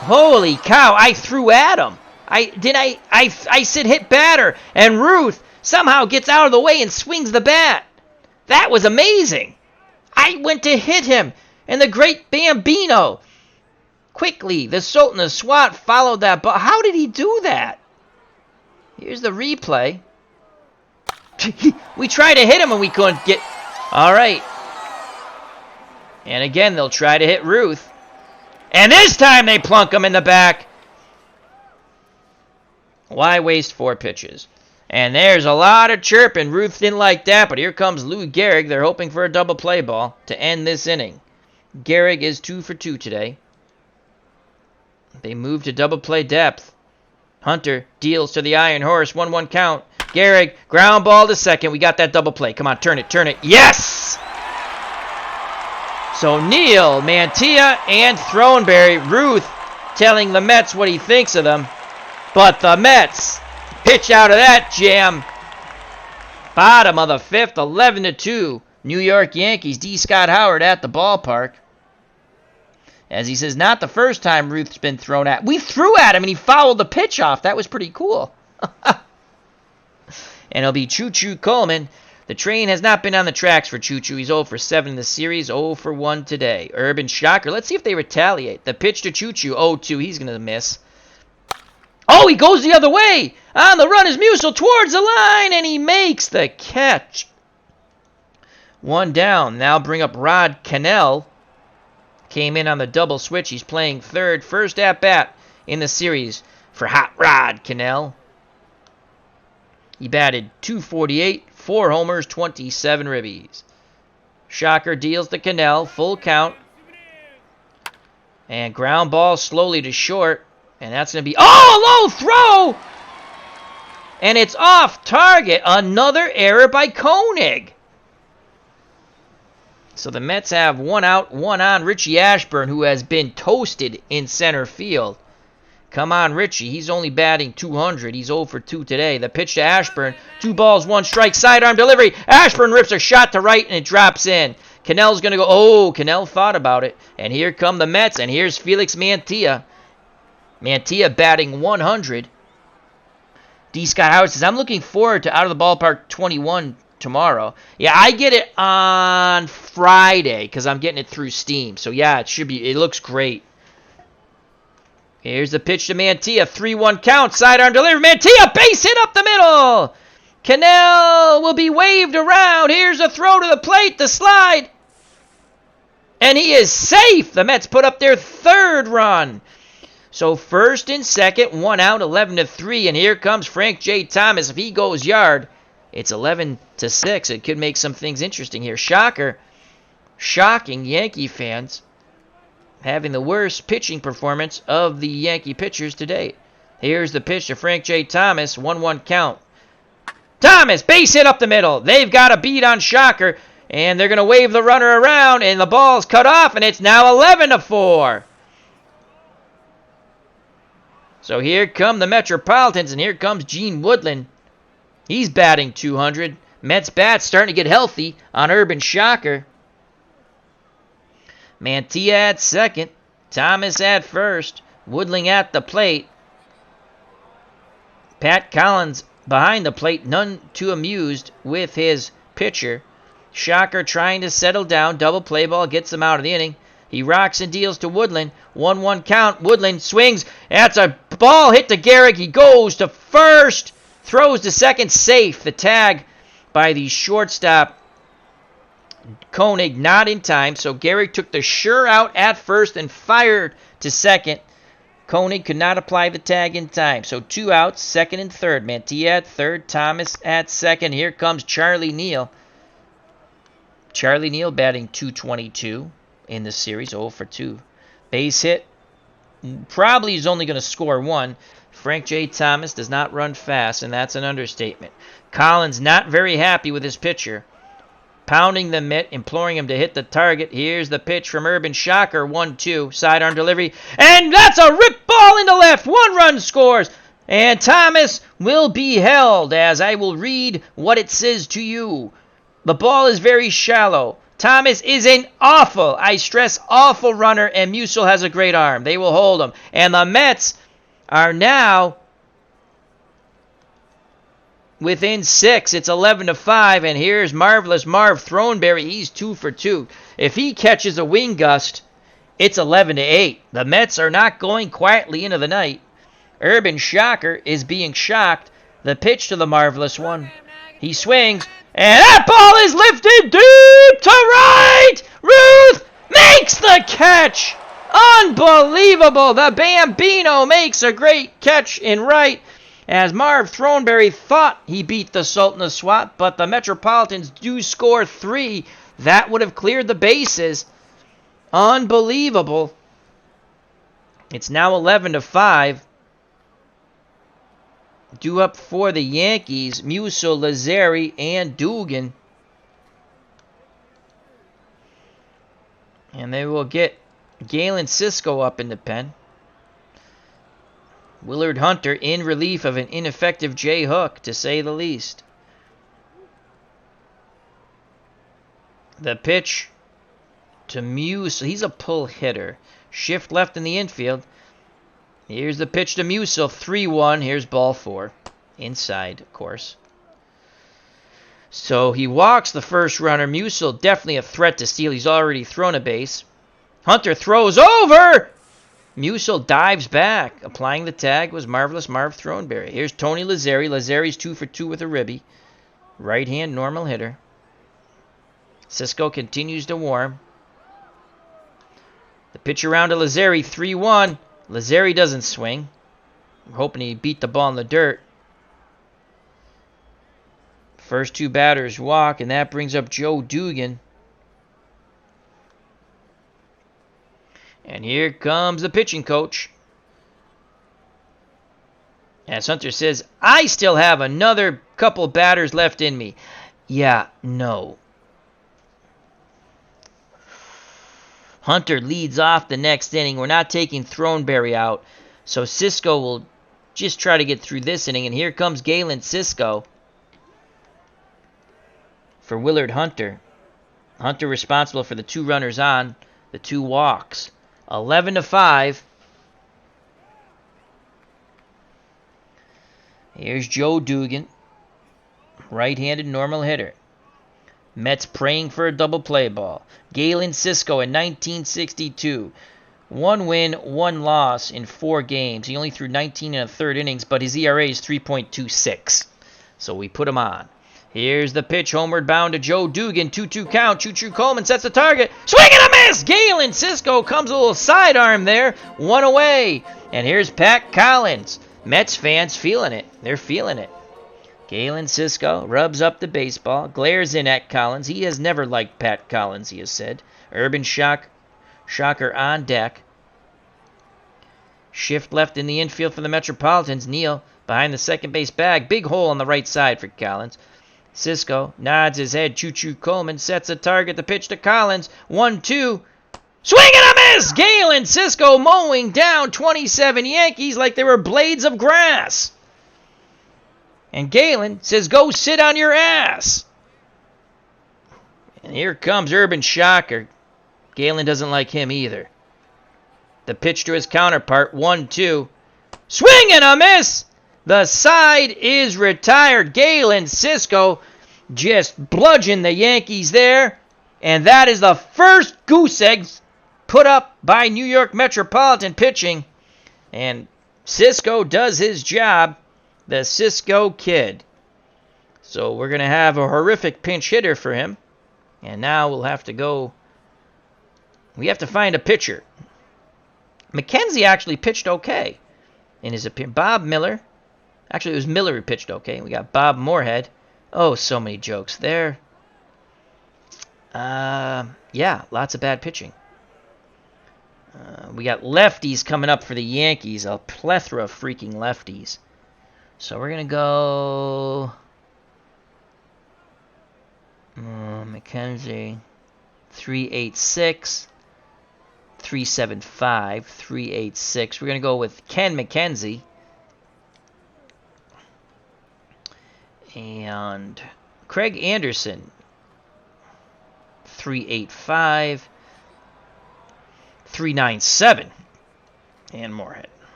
Holy cow, I threw at him. I said hit batter. And Ruth somehow gets out of the way and swings the bat. That was amazing. I went to hit him. And the great Bambino. Quickly, the Sultan of SWAT followed that ball. How did he do that? Here's the replay. We tried to hit him and we couldn't get... All right. And again, they'll try to hit Ruth. And this time they plunk him in the back. Why waste 4 pitches? And there's a lot of chirping. Ruth didn't like that, but here comes Lou Gehrig. They're hoping for a double play ball to end this inning. Gehrig is 2 for 2 today. They move to double play depth. Hunter deals to the Iron Horse. 1-1 count. Gehrig, ground ball to second. We got that double play. Come on, turn it. Yes! So Neal, Mantilla, and Throneberry. Ruth telling the Mets what he thinks of them. But the Mets pitch out of that jam. Bottom of the 5th, 11-2. New York Yankees. D. Scott Howard at the ballpark. As he says, not the first time Ruth's been thrown at. We threw at him and he fouled the pitch off. That was pretty cool. And it'll be Choo Choo Coleman. The train has not been on the tracks for Choo Choo. He's 0 for 7 in the series, 0 for 1 today. Urban Shocker. Let's see if they retaliate. The pitch to Choo Choo, 0-2. He's going to miss. Oh, he goes the other way. On the run is Musil towards the line, and he makes the catch. 1 down. Now bring up Rod Cannell. Came in on the double switch. He's playing third. First at bat in the series for Hot Rod Cannell. He batted .248, 4 homers, 27 ribbies. Shocker deals to Cannell. Full count. And ground ball slowly to short. And that's going to be... Oh, a low throw! And it's off target. Another error by Koenig. So the Mets have one out, one on. Richie Ashburn, who has been toasted in center field. Come on, Richie. He's only batting 200. He's 0 for 2 today. The pitch to Ashburn. 2 balls, 1 strike. Sidearm delivery. Ashburn rips a shot to right, and it drops in. Cannell's going to go. Oh, Cannell thought about it. And here come the Mets, and here's Felix Mantilla. Mantilla batting 100. D. Scott Howard says, I'm looking forward to Out of the Ballpark 21 tomorrow. Yeah, I get it on Friday because I'm getting it through Steam. So, yeah, it looks great. Here's the pitch to Mantilla. 3-1 count. Sidearm delivery. Mantilla, base hit up the middle. Cannell will be waved around. Here's a throw to the plate. The slide. And he is safe. The Mets put up their 3rd run. So first and second, 1 out, 11-3. And here comes Frank J. Thomas. If he goes yard, it's 11-6. It could make some things interesting here. Shocker. Shocking Yankee fans. Having the worst pitching performance of the Yankee pitchers to date. Here's the pitch to Frank J. Thomas. 1-1 count. Thomas, base hit up the middle. They've got a beat on Shocker. And they're going to wave the runner around. And the ball's cut off. And it's now 11-4. So here come the Metropolitans. And here comes Gene Woodland. He's batting 200. Mets bat's starting to get healthy on Urban Shocker. Mantilla at second. Thomas at first. Woodling at the plate. Pat Collins behind the plate. None too amused with his pitcher. Shocker trying to settle down. Double play ball gets him out of the inning. He rocks and deals to Woodland. 1-1 count. Woodland swings. That's a ball hit to Gehrig. He goes to first. Throws to second. Safe. The tag by the shortstop. Koenig not in time. So Gehrig took the sure out at first and fired to second. Koenig could not apply the tag in time. So 2 outs, second and third. Mantilla at third. Thomas at second. Here comes Charlie Neal. Charlie Neal batting 222 in the series, 0 for 2. Base hit. Probably he's only going to score 1. Frank J. Thomas does not run fast, and that's an understatement. Collins not very happy with his pitcher. Pounding the mitt, imploring him to hit the target. Here's the pitch from Urban Shocker, 1-2. Sidearm delivery. And that's a rip ball into left. 1 run scores. And Thomas will be held, as I will read what it says to you. The ball is very shallow. Thomas is an awful, I stress awful runner, and Musil has a great arm. They will hold him. And the Mets are now within 6. It's 11-5, and here's Marvelous Marv Throneberry. He's 2 for 2. If he catches a wing gust, it's 11-8. The Mets are not going quietly into the night. Urban Shocker is being shocked. The pitch to the Marvelous One. He swings, and that ball is lifted deep to right. Ruth makes the catch. Unbelievable. The Bambino makes a great catch in right. As Marv Throneberry thought he beat the Sultan of Swat, but the Metropolitans do score 3. That would have cleared the bases. Unbelievable. It's now 11-5. Due up for the Yankees, Musil, Lazzeri, and Dugan. And they will get Galen Cisco up in the pen. Willard Hunter in relief of an ineffective Jay Hook, to say the least. The pitch to Musil. He's a pull hitter. Shift left in the infield. Here's the pitch to Musil. 3-1. Here's ball 4. Inside, of course. So he walks the first runner. Musil definitely a threat to steal. He's already thrown a base. Hunter throws over. Musil dives back. Applying the tag was Marvelous Marv Throneberry. Here's Tony Lazzeri. Lazzeri's 2 for 2 with a ribby. Right hand normal hitter. Cisco continues to warm. The pitch around to Lazzeri. 3-1. Lazzeri doesn't swing. I'm hoping he beat the ball in the dirt. First 2 batters walk, and that brings up Joe Dugan. And here comes the pitching coach. As Hunter says, I still have another couple batters left in me. Yeah, no. Hunter leads off the next inning. We're not taking Throneberry out. So Cisco will just try to get through this inning. And here comes Galen Cisco for Willard Hunter. Hunter responsible for the 2 runners on, the 2 walks. 11-5. Here's Joe Dugan, right-handed normal hitter. Mets praying for a double play ball. Galen Cisco in 1962. 1 win, 1 loss in 4 games. He only threw 19 1/3 innings, but his ERA is 3.26. So we put him on. Here's the pitch, homeward bound to Joe Dugan. 2-2 count. Choo-Choo Coleman sets the target. Swing and a miss! Galen Cisco comes a little sidearm there. 1 away. And here's Pat Collins. Mets fans feeling it. They're feeling it. Galen Cisco rubs up the baseball, glares in at Collins. He has never liked Pat Collins, he has said. Urban Shocker on deck. Shift left in the infield for the Metropolitans. Neal behind the second base bag. Big hole on the right side for Collins. Cisco nods his head. Choo-Choo Coleman sets a target. The pitch to Collins. 1-2. Swing and a miss! Galen Cisco mowing down 27 Yankees like they were blades of grass. And Galen says, go sit on your ass. And here comes Urban Shocker. Galen doesn't like him either. The pitch to his counterpart, 1-2. Swing and a miss! The side is retired. Galen Cisco just bludgeoned the Yankees there. And that is the first goose egg put up by New York Metropolitan pitching. And Cisco does his job. The Cisco Kid. So we're going to have a horrific pinch hitter for him. And now we'll have to go. We have to find a pitcher. McKenzie actually pitched okay in his appearance. Bob Miller. Actually, it was Miller who pitched okay. We got Bob Moorhead. Oh, so many jokes there. Yeah, lots of bad pitching. We got lefties coming up for the Yankees. A plethora of freaking lefties. So we're going to go McKenzie, 386, 375, 386. We're going to go with Ken McKenzie. And Craig Anderson, 385, 397. And Moorhead.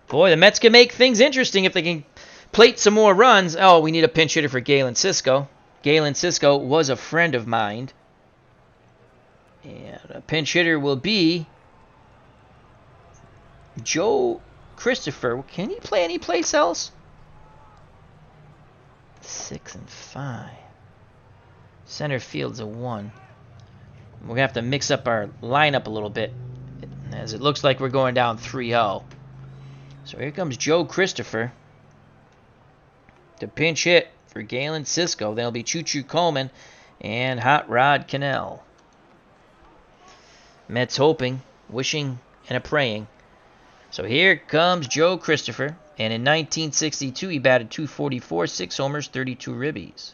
Boy, the Mets can make things interesting if they can plate some more runs. Oh, we need a pinch hitter for Galen Cisco. Galen Cisco was a friend of mine. And a pinch hitter will be Joe Christopher. Can he play any place else? 6 and 5. Center field's a 1. We're going to have to mix up our lineup a little bit, as it looks like we're going down 3-0. So here comes Joe Christopher to pinch hit for Galen Cisco. That'll be Choo-Choo Coleman and Hot Rod Cannell. Mets hoping, wishing, and a praying. So here comes Joe Christopher. And in 1962, he batted .244, 6 homers, 32 ribbies.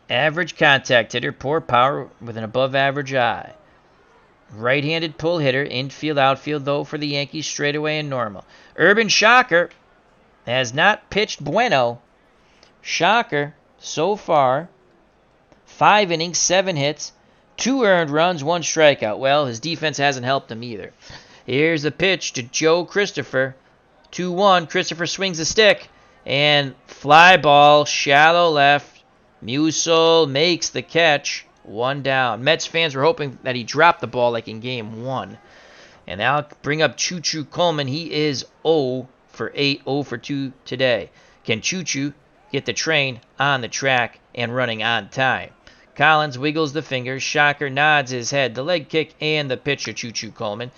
Average contact hitter, poor power with an above-average eye. Right-handed pull hitter, infield, outfield, though, for the Yankees, straightaway and normal. Urban Shocker has not pitched bueno. Shocker, so far, 5 innings, 7 hits, 2 earned runs, 1 strikeout. Well, his defense hasn't helped him either. Here's the pitch to Joe Christopher. 2-1, Christopher swings the stick, and fly ball, shallow left. Musil makes the catch. 1 down. Mets fans were hoping that he dropped the ball like in game 1. And now bring up Choo-Choo Coleman. He is 0 for 8, 0 for 2 today. Can Choo-Choo get the train on the track and running on time? Collins wiggles the fingers. Shocker nods his head. The leg kick and the pitch to Choo-Choo Coleman.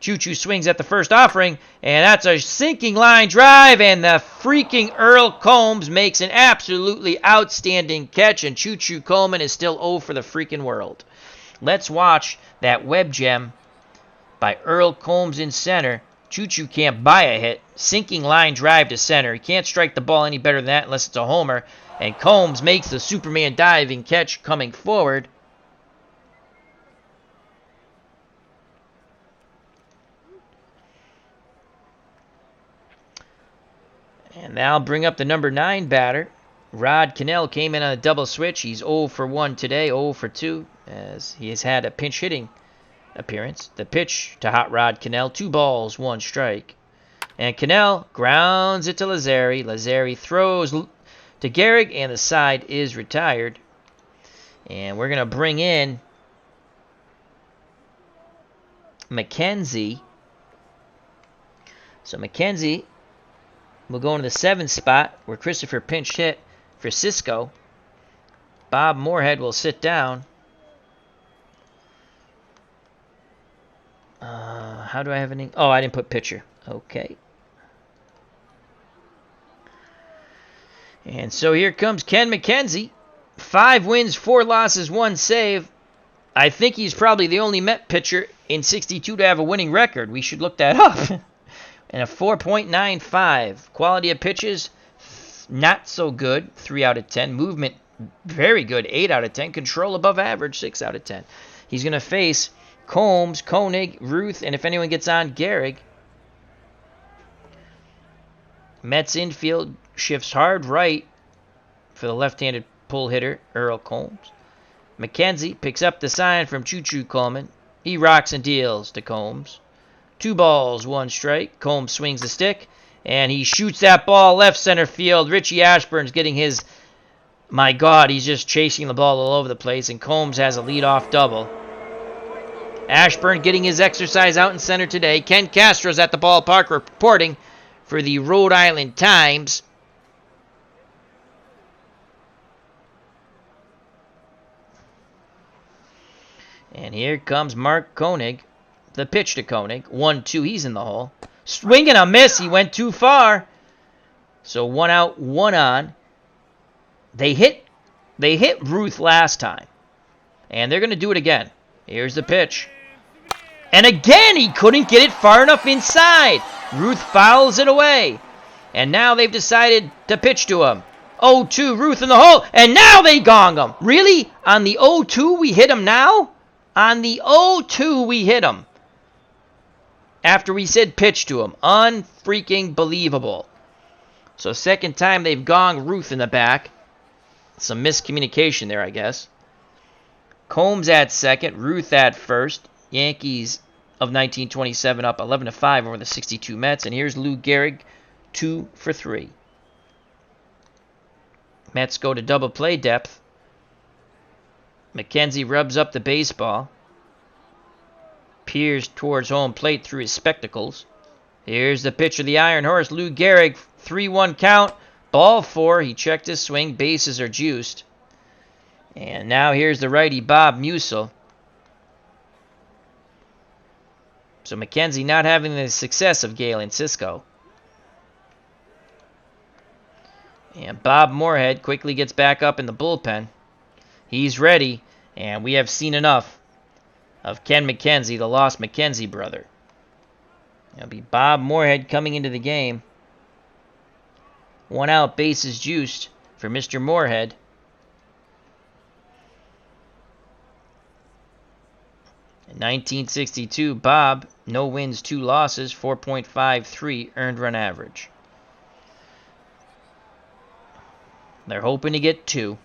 Choo-Choo swings at the first offering, and that's a sinking line drive, and the freaking Earl Combs makes an absolutely outstanding catch, and Choo-Choo Coleman is still 0 for the freaking world. Let's watch that web gem by Earl Combs in center. Choo-Choo can't buy a hit. Sinking line drive to center. He can't strike the ball any better than that unless it's a homer. And Combs makes the Superman diving catch coming forward. And now bring up the number 9 batter. Rod Cannell came in on a double switch. He's 0 for 1 today, 0 for 2, as he has had a pinch hitting appearance. The pitch to Hot Rod Cannell, 2 balls, 1 strike. And Cannell grounds it to Lazzari. Lazzari throws to Gehrig, and the side is retired. And we're going to bring in McKenzie. So McKenzie will go into the 7th spot where Christopher pinch hit for Cisco. Bob Moorhead will sit down. How do I have any? Oh, I didn't put pitcher. Okay. And so here comes Ken McKenzie. 5 wins, 4 losses, 1 save. I think he's probably the only Met pitcher in 62 to have a winning record. We should look that up. And a 4.95. Quality of pitches, not so good, 3 out of 10. Movement, very good, 8 out of 10. Control above average, 6 out of 10. He's going to face Combs, Koenig, Ruth, and if anyone gets on, Gehrig. Mets infield shifts hard right for the left-handed pull hitter, Earl Combs. McKenzie picks up the sign from Choo-Choo Coleman. He rocks and deals to Combs. 2 balls, 1 strike. Combs swings the stick, and he shoots that ball left center field. Richie Ashburn's getting his... My God, he's just chasing the ball all over the place, and Combs has a leadoff double. Ashburn getting his exercise out in center today. Ken Castro's at the ballpark reporting for the Rhode Island Times. And here comes Mark Koenig. The pitch to Koenig. 1-2. He's in the hole. Swing and a miss. He went too far. So 1 out, 1 on. They hit Ruth last time. And they're going to do it again. Here's the pitch. And again, he couldn't get it far enough inside. Ruth fouls it away. And now they've decided to pitch to him. 0-2, Ruth in the hole. And now they gong him. Really? On the 0-2 we hit him now? On the 0-2 we hit him. After we said pitch to him. Unfreaking believable. So second time they've gonged Ruth in the back. Some miscommunication there, I guess. Combs at second. Ruth at first. Yankees of 1927 up 11-5 over the 62 Mets. And here's Lou Gehrig, 2 for 3. Mets go to double play depth. McKenzie rubs up the baseball. Peers towards home plate through his spectacles. Here's the pitch of the Iron Horse, Lou Gehrig, 3-1 count. Ball 4, he checked his swing, bases are juiced. And now here's the righty, Bob Musil. So McKenzie not having the success of Galen Cisco. And Bob Moorhead quickly gets back up in the bullpen. He's ready, and we have seen enough of Ken McKenzie, the lost McKenzie brother. It'll be Bob Moorhead coming into the game. 1 out, bases juiced for Mr. Moorhead. In 1962, Bob, no wins, 2 losses, 4.53 earned run average. They're hoping to get 2.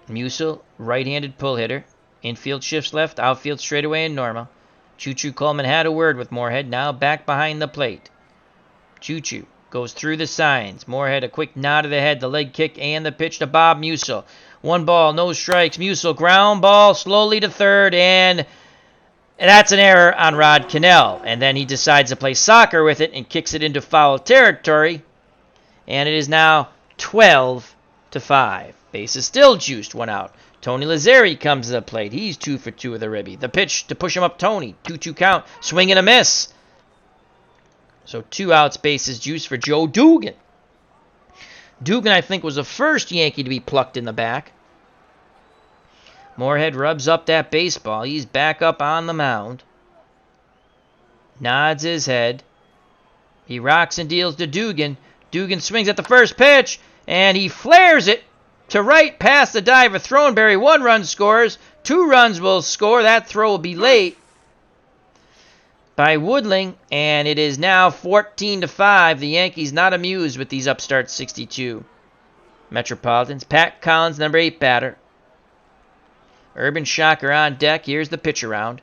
Musil, right-handed pull hitter. Infield shifts left, outfield straightaway and normal. Choo-Choo Coleman had a word with Moorhead, now back behind the plate. Choo-Choo goes through the signs. Moorhead a quick nod of the head, the leg kick, and the pitch to Bob Musil. 1 ball, no strikes. Musil ground ball slowly to third, and that's an error on Rod Cannell. And then he decides to play soccer with it and kicks it into foul territory. And it is now 12-5. Base is still juiced, 1 out. Tony Lazzari comes to the plate. He's 2 for 2 with a ribby. The pitch to push him up, Tony. 2-2 count. Swing and a miss. So 2 outs, bases juiced for Joe Dugan. Dugan, I think, was the first Yankee to be plucked in the back. Moorhead rubs up that baseball. He's back up on the mound. Nods his head. He rocks and deals to Dugan. Dugan swings at the first pitch, and he flares it to right past the diver. Throneberry, 1 run scores. 2 runs will score. That throw will be late by Woodling, and it is now 14-5. The Yankees not amused with these upstart 62 Metropolitans. Pat Collins, number 8 batter. Urban Shocker on deck. Here's the pitch around.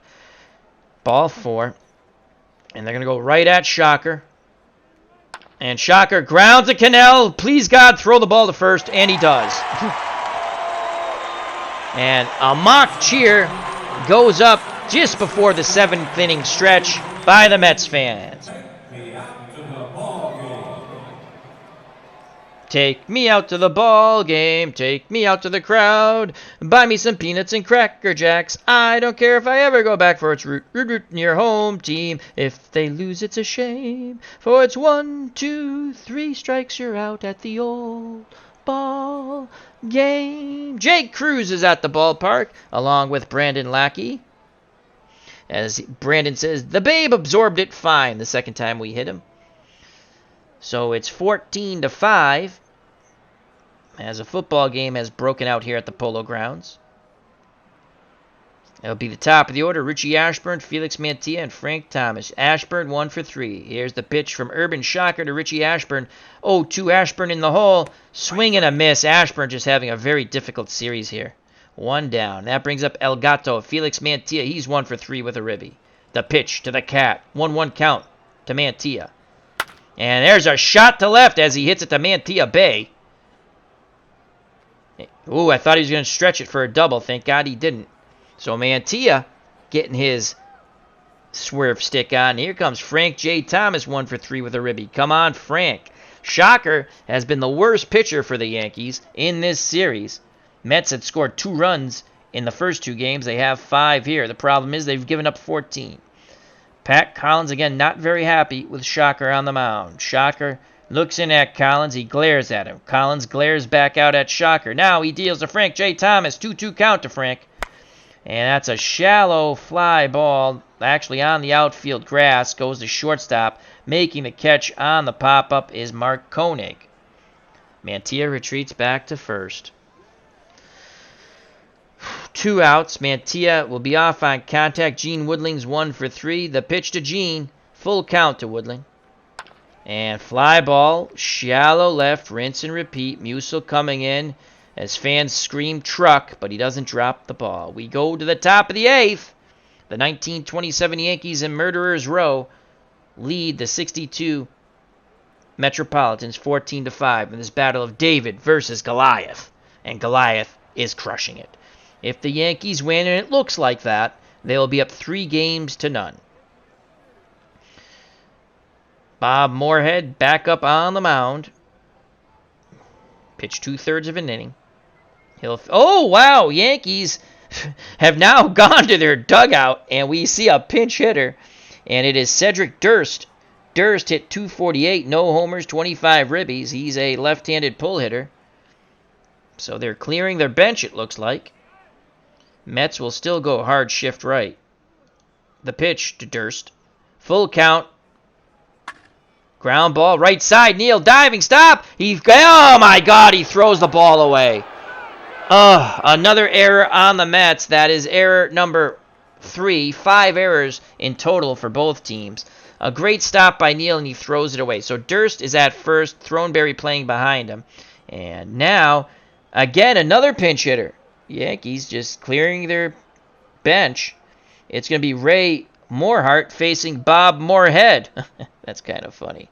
Ball 4. And they're going to go right at Shocker. And Shocker grounds a Cannell. Please, God, throw the ball to first. And he does. And a mock cheer goes up just before the 7th inning stretch by the Mets fans. Take me out to the ball game, take me out to the crowd, buy me some peanuts and Cracker Jacks. I don't care if I ever go back, for it's root in your home team. If they lose, it's a shame, for it's 1, 2, 3 strikes, you're out at the old ball game. Jake Cruz is at the ballpark, along with Brandon Lackey. As Brandon says, the babe absorbed it fine the second time we hit him. So it's 14-5 as a football game has broken out here at the Polo Grounds. It'll be the top of the order. Richie Ashburn, Felix Mantilla, and Frank Thomas. Ashburn 1 for 3. Here's the pitch from Urban Shocker to Richie Ashburn. 0-2 Ashburn in the hole. Swing and a miss. Ashburn just having a very difficult series here. 1 down. That brings up El Gato. Felix Mantilla, he's 1 for 3 with a ribby. The pitch to the Cat. 1-1 count to Mantilla. And there's a shot to left as he hits it to Mantilla Bay. Ooh, I thought he was going to stretch it for a double. Thank God he didn't. So Mantilla getting his swerve stick on. Here comes Frank J. Thomas, 1 for 3 with a ribby. Come on, Frank. Shocker has been the worst pitcher for the Yankees in this series. Mets had scored 2 runs in the first 2 games. They have 5 here. The problem is they've given up 14. Pat Collins, again, not very happy with Shocker on the mound. Shocker looks in at Collins. He glares at him. Collins glares back out at Shocker. Now he deals to Frank J. Thomas. 2-2 count to Frank. And that's a shallow fly ball, actually on the outfield grass. Goes to shortstop. Making the catch on the pop-up is Mark Koenig. Mantilla retreats back to first. 2 outs. Mantilla will be off on contact. Gene Woodling's 1 for 3. The pitch to Gene. Full count to Woodling. And fly ball. Shallow left. Rinse and repeat. Musil coming in as fans scream truck, but he doesn't drop the ball. We go to the top of the 8th. The 1927 Yankees in Murderers Row lead the 62 Metropolitans 14-5 in this battle of David versus Goliath. And Goliath is crushing it. If the Yankees win, and it looks like that, they'll be up 3-0. Bob Moorhead back up on the mound. Pitch 2/3 of an inning. Oh, wow, Yankees have now gone to their dugout, and we see a pinch hitter, and it is Cedric Durst. Durst hit .248, no homers, 25 ribbies. He's a left-handed pull hitter. So they're clearing their bench, it looks like. Mets will still go hard shift right. The pitch to Durst. Full count. Ground ball, right side. Neal diving, stop. Oh my God, he throws the ball away. Another error on the Mets. That is error number 3. 5 errors in total for both teams. A great stop by Neal, and he throws it away. So Durst is at first. Throneberry playing behind him. And now, again, another pinch hitter. Yankees just clearing their bench. It's going to be Ray Moorhart facing Bob Moorhead. That's kind of funny.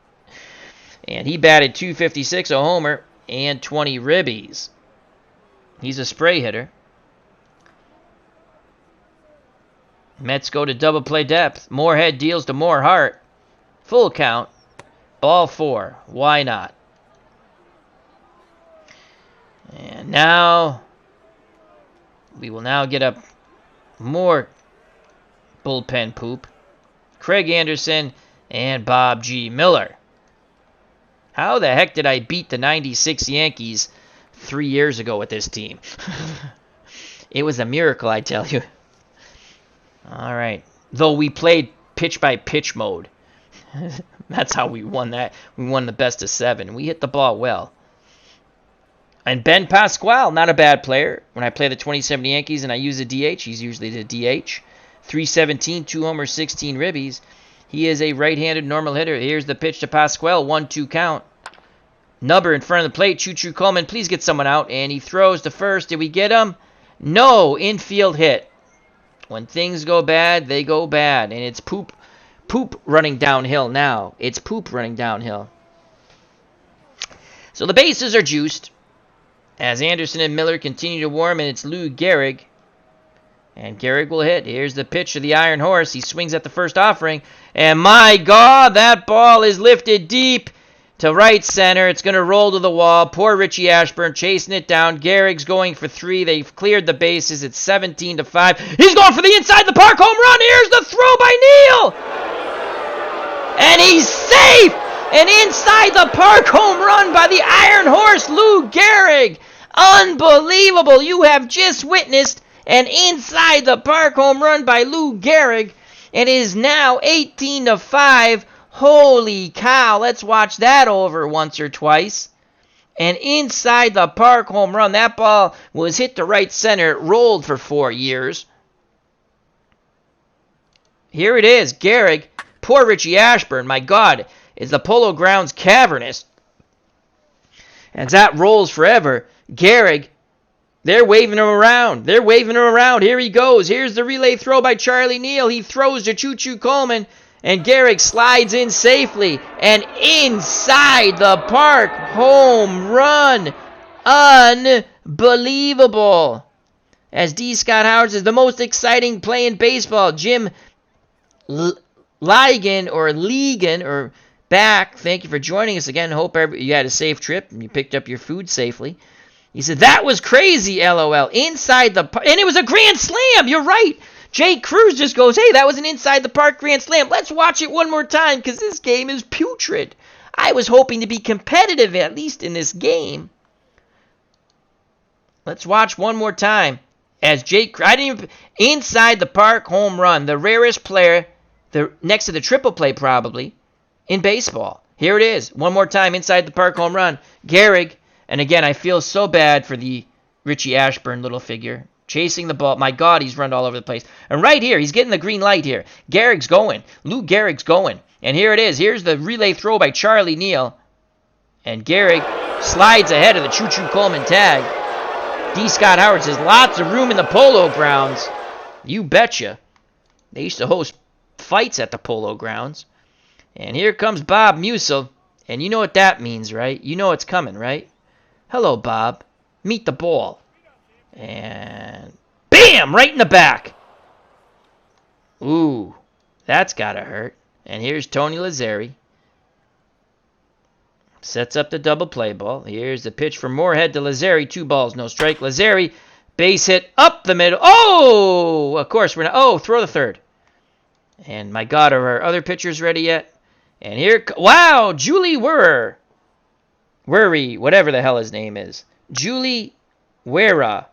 And he batted .256, a homer, and 20 ribbies. He's a spray hitter. Mets go to double play depth. Moorhead deals to Moorhart. Full count. Ball 4. Why not? And now we will now get up more bullpen poop. Craig Anderson and Bob G. Miller. How the heck did I beat the 96 Yankees 3 years ago with this team? It was a miracle, I tell you. All right. Though we played pitch-by-pitch mode. That's how we won that. We won the best of 7. We hit the ball well. And Ben Pasquale, not a bad player. When I play the 2070 Yankees and I use a DH, he's usually the DH. 317, 2 homers, 16 ribbies. He is a right-handed normal hitter. Here's the pitch to Pasquale, 1-2 count. Nubber in front of the plate. Choo-Choo Coleman, please get someone out. And he throws to first. Did we get him? No, infield hit. When things go bad, they go bad. And it's poop running downhill now. It's poop running downhill. So the bases are juiced as Anderson and Miller continue to warm, and it's Lou Gehrig. And Gehrig will hit. Here's the pitch to the Iron Horse. He swings at the first offering. And my God, that ball is lifted deep to right center. It's going to roll to the wall. Poor Richie Ashburn chasing it down. Gehrig's going for 3. They've cleared the bases. It's 17-5. He's going for the inside the park home run. Here's the throw by Neal. And he's safe. An inside the park home run by the Iron Horse, Lou Gehrig. Unbelievable. You have just witnessed an inside the park home run by Lou Gehrig. It is now 18-5. Holy cow. Let's watch that over once or twice. An inside the park home run. That ball was hit to right center. It rolled for 4 years. Here it is. Gehrig. Poor Richie Ashburn. My God. Is the Polo Grounds cavernous. As that rolls forever, Gehrig, they're waving him around. They're waving him around. Here he goes. Here's the relay throw by Charlie Neal. He throws to Choo-Choo Coleman, and Gehrig slides in safely. And inside the park, home run. Unbelievable. As D. Scott Howard says, the most exciting play in baseball. Jim Ligon or back. Thank you for joining us again. Hope you had a safe trip and you picked up your food safely. He said, that was crazy, LOL. Inside the park. And it was a grand slam. You're right. Jake Cruz just goes, hey, that was an inside the park grand slam. Let's watch it one more time because this game is putrid. I was hoping to be competitive at least in this game. Let's watch one more time. As Jake, inside the park home run. The rarest player, next to the triple play probably, in baseball. Here it is. One more time, inside the park home run. Gehrig, and again, I feel so bad for the Richie Ashburn little figure. Chasing the ball. My God, he's run all over the place. And right here, he's getting the green light here. Gehrig's going. Lou Gehrig's going. And here it is. Here's the relay throw by Charlie Neal. And Gehrig slides ahead of the Choo-Choo Coleman tag. D. Scott Howard says, lots of room in the Polo Grounds. You betcha. They used to host fights at the Polo Grounds. And here comes Bob Musil. And you know what that means, right? You know it's coming, right? Hello, Bob. Meet the ball. And bam! Right in the back. Ooh, that's gotta hurt. And here's Tony Lazzeri. Sets up the double play ball. Here's the pitch from Moorhead to Lazzeri. 2 balls, no strike. Lazzeri, base hit up the middle. Oh! Of course, we're not. Oh, throw the third. And my God, are our other pitchers ready yet? And here, wow, Julie Worry, whatever the hell his name is. Julie Wera.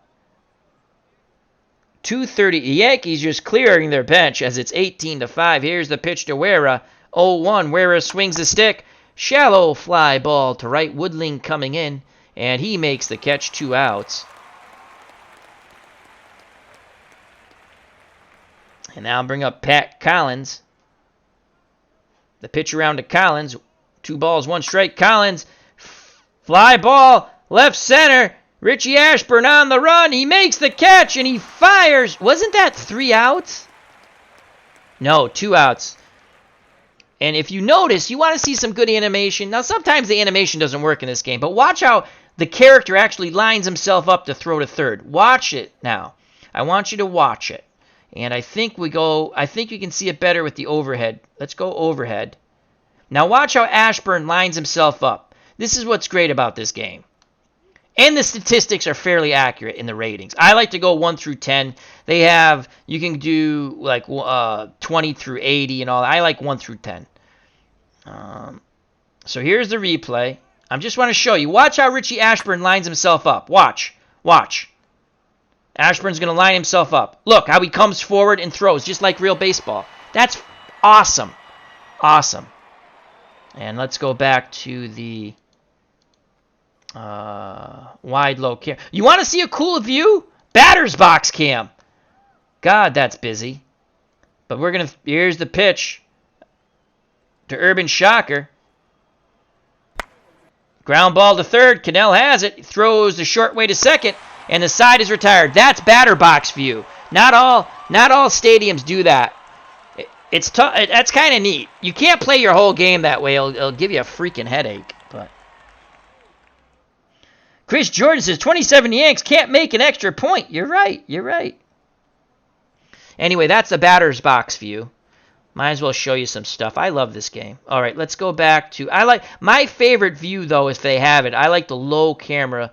2:30. The Yankees just clearing their bench as it's 18-5. Here's the pitch to Wera. 0-1. Wera swings the stick. Shallow fly ball to right. Woodling coming in, and he makes the catch. 2 outs. And now I'll bring up Pat Collins. The pitch around to Collins. 2 balls, 1 strike. Collins, fly ball, left center. Richie Ashburn on the run. He makes the catch, and he fires. Wasn't that 3 outs? No, 2 outs. And if you notice, you want to see some good animation. Now, sometimes the animation doesn't work in this game, but watch how the character actually lines himself up to throw to third. Watch it now. I want you to watch it. And I think you can see it better with the overhead. Let's go overhead. Now watch how Ashburn lines himself up. This is what's great about this game. And the statistics are fairly accurate in the ratings. I like to go 1 through 10. You can do like 20 through 80 and all. I like 1 through 10. So here's the replay. I just want to show you. Watch how Richie Ashburn lines himself up. Watch. Ashburn's going to line himself up. Look how he comes forward and throws, just like real baseball. That's awesome. Awesome. And let's go back to the wide low cam. You want to see a cool view? Batter's box cam. God, that's busy. But here's the pitch to Urban Shocker. Ground ball to third. Cannell has it. Throws the short way to second. And the side is retired. That's batter box view. Not all stadiums do that. It's tough. That's kind of neat. You can't play your whole game that way. It'll give you a freaking headache. But Chris Jordan says 27 Yanks can't make an extra point. You're right. You're right. Anyway, that's the batter's box view. Might as well show you some stuff. I love this game. All right, let's go back to... my favorite view, though, if they have it. I like the low camera,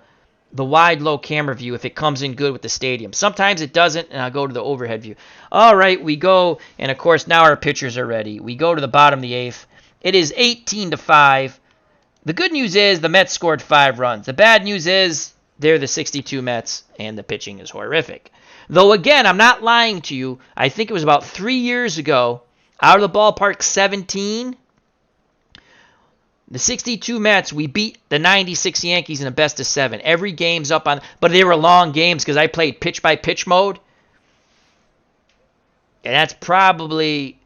the wide low camera view if it comes in good with the stadium. Sometimes it doesn't, and I'll go to the overhead view. All right, we go, and of course, now our pitchers are ready. We go to the bottom of the eighth. It is 18-5. The good news is the Mets scored 5 runs. The bad news is they're the 62 Mets, and the pitching is horrific. Though, again, I'm not lying to you. I think it was about 3 years ago, out of the ballpark 17, the 62 Mets, we beat the 96 Yankees in a best of 7. Every game's up on, but they were long games because I played pitch-by-pitch mode. And that's probably,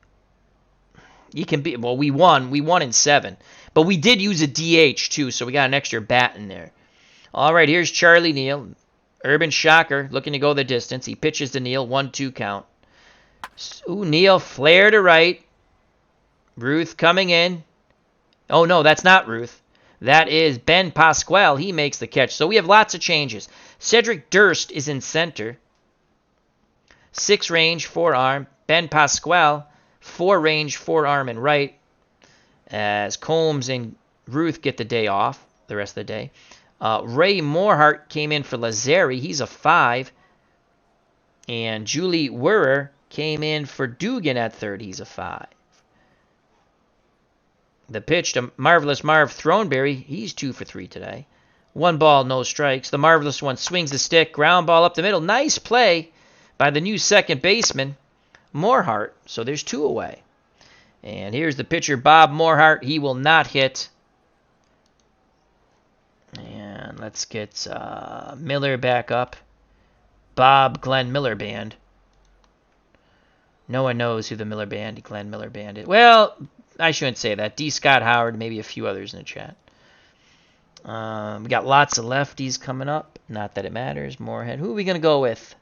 we won in 7. But we did use a DH too, so we got an extra bat in there. All right, here's Charlie Neal. Urban Shocker looking to go the distance. He pitches to Neal, 1-2 count. Ooh, Neal, flare to right. Ruth coming in. Oh, no, that's not Ruth. That is Ben Pasquale. He makes the catch. So we have lots of changes. Cedric Durst is in center. 6 range, 4 arm. Ben Pasquale, 4 range, 4 arm and right. As Combs and Ruth get the day off, the rest of the day. Ray Morehart came in for Lazzari. He's a 5. And Julie Werrer came in for Dugan at third. He's a 5. The pitch to Marvelous Marv Throneberry. He's 2 for 3 today. 1 ball, no strikes. The Marvelous One swings the stick. Ground ball up the middle. Nice play by the new second baseman, Morehart. So there's 2 away. And here's the pitcher, Bob Morehart. He will not hit. And let's get Miller back up. Bob Glenn Miller Band. No one knows who the Glenn Miller Band is. Well, I shouldn't say that. D. Scott Howard, maybe a few others in the chat. We got lots of lefties coming up. Not that it matters. Moorhead. Who are we going to go with?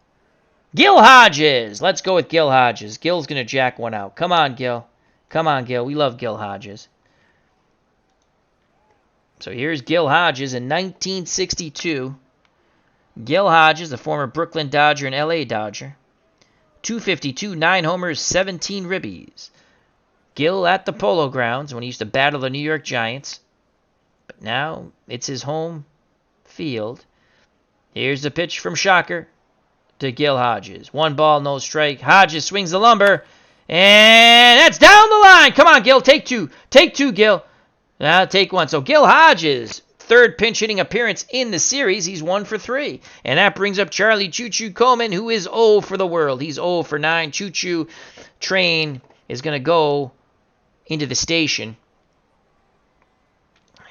Gil Hodges. Let's go with Gil Hodges. Gil's going to jack one out. Come on, Gil. Come on, Gil. We love Gil Hodges. So here's Gil Hodges in 1962. Gil Hodges, the former Brooklyn Dodger and LA Dodger. 252, 9 homers, 17 ribbies. Gil at the Polo Grounds when he used to battle the New York Giants. But now it's his home field. Here's the pitch from Shocker to Gil Hodges. 1 ball, no strike. Hodges swings the lumber. And that's down the line. Come on, Gil. Take 2. Take 2, Gil. Now take 1. So Gil Hodges, 3rd pinch hitting appearance in the series. He's 1 for 3. And that brings up Charlie Choo-Choo Coleman, who is 0 for the world. He's 0 for 9. Choo-Choo train is going to go into the station.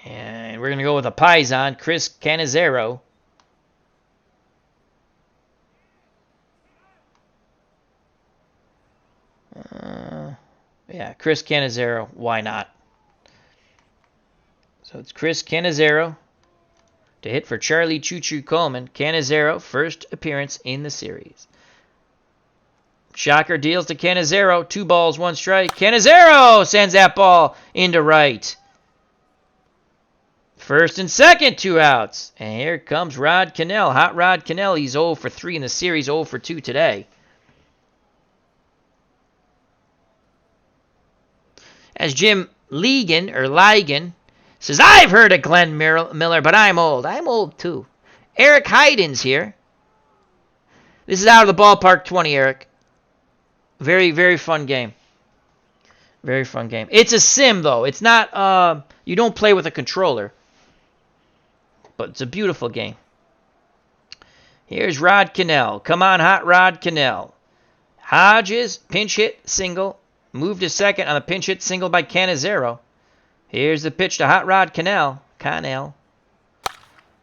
And we're going to go with a Paisan, Chris Cannizzaro. Yeah, Chris Cannizzaro. Why not? So it's Chris Cannizzaro to hit for Charlie Choo-Choo Coleman. Cannizzaro, first appearance in the series. Shocker deals to Cannizzaro. 2 balls, 1 strike. Cannizzaro sends that ball into right. First and second, 2 outs. And here comes Rod Cannell. Hot Rod Cannell. He's 0 for 3 in the series, 0 for 2 today. As Jim Ligon says, I've heard of Glenn Miller, but I'm old. I'm old too. Eric Hyden's here. This is out of the ballpark 20, Eric. Very, very fun game. Very fun game. It's a sim, though. It's not, you don't play with a controller. But it's a beautiful game. Here's Rod Cannell. Come on, hot Rod Cannell. Hodges, pinch hit, single. Move to second on a pinch hit single by Cannizzaro. Here's the pitch to hot Rod Cannell.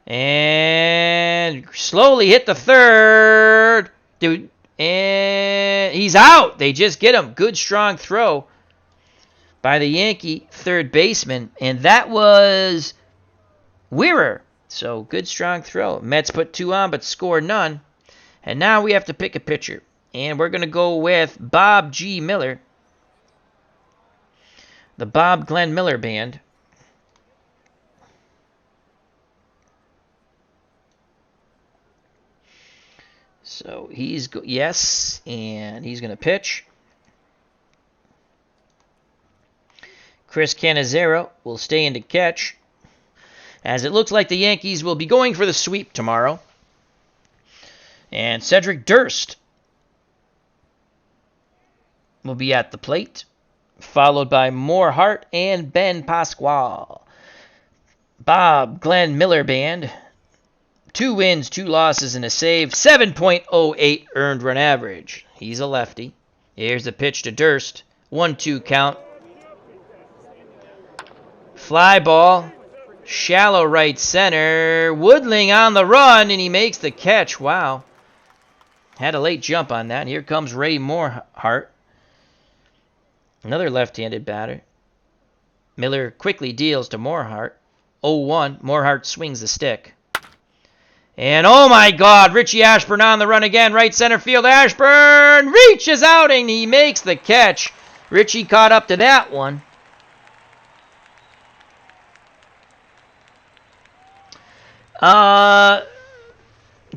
And slowly hit the third. Dude, and he's out. They just get him. Good, strong throw by the Yankee third baseman. And that was Wearer. So, good, strong throw. Mets put 2 on, but score none. And now we have to pick a pitcher. And we're going to go with Bob G. Miller. The Bob Glenn Miller Band. So, yes, and he's going to pitch. Chris Cannizzaro will stay in to catch, as it looks like the Yankees will be going for the sweep tomorrow. And Cedric Durst will be at the plate, followed by Morehart and Ben Pasquale. Bob Glenn Miller Band, 2 wins, 2 losses, and a save, 7.08 earned run average. He's a lefty. Here's the pitch to Durst. 1-2 count. Fly ball. Shallow right center. Woodling on the run, and he makes the catch. Wow. Had a late jump on that. Here comes Ray Morehart. Another left-handed batter. Miller quickly deals to Morehart. 0-1. Morehart swings the stick. And oh my God, Richie Ashburn on the run again. Right center field. Ashburn reaches out and he makes the catch. Richie caught up to that one.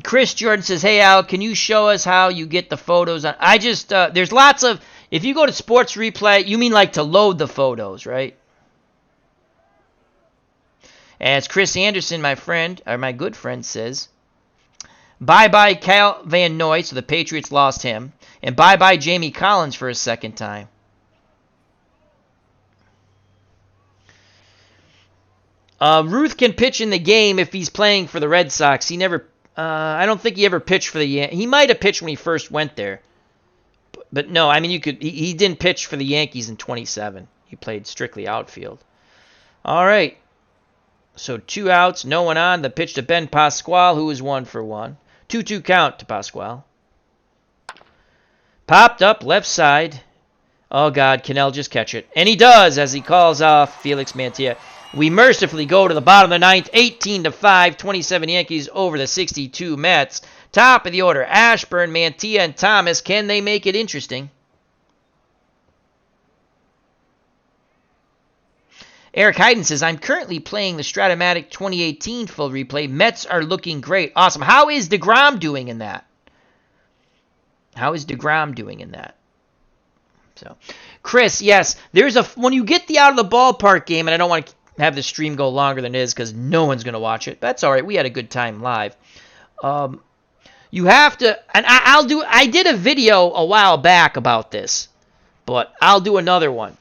Chris Jordan says, hey Al, can you show us how you get the photos on? There's lots of, if you go to Sports Replay, you mean like to load the photos, right? As Chris Anderson, my friend, or my good friend, says, bye-bye Cal Van Noy, so the Patriots lost him, and bye-bye Jamie Collins for a second time. Ruth can pitch in the game if he's playing for the Red Sox. He never, I don't think he ever pitched for the Yankees. He might have pitched when he first went there. But no, I mean, he didn't pitch for the Yankees in 27. He played strictly outfield. All right. So 2 outs, no one on. The pitch to Ben Pasquale, who is 1 for 1. 2-2 count to Pasquale. Popped up left side. Oh, God, Cannell just catch it. And he does as he calls off Felix Mantilla. We mercifully go to the bottom of the 9th, 18-5, 27 Yankees over the 62 Mets. Top of the order, Ashburn, Mantilla, and Thomas. Can they make it interesting? Eric Hayden says, I'm currently playing the Stratomatic 2018 full replay. Mets are looking great. Awesome. How is DeGrom doing in that? So, Chris, yes, when you get the out of the ballpark game, and I don't want to have the stream go longer than it is because no one's going to watch it. That's all right. We had a good time live. You have to, and I did a video a while back about this, but I'll do another one.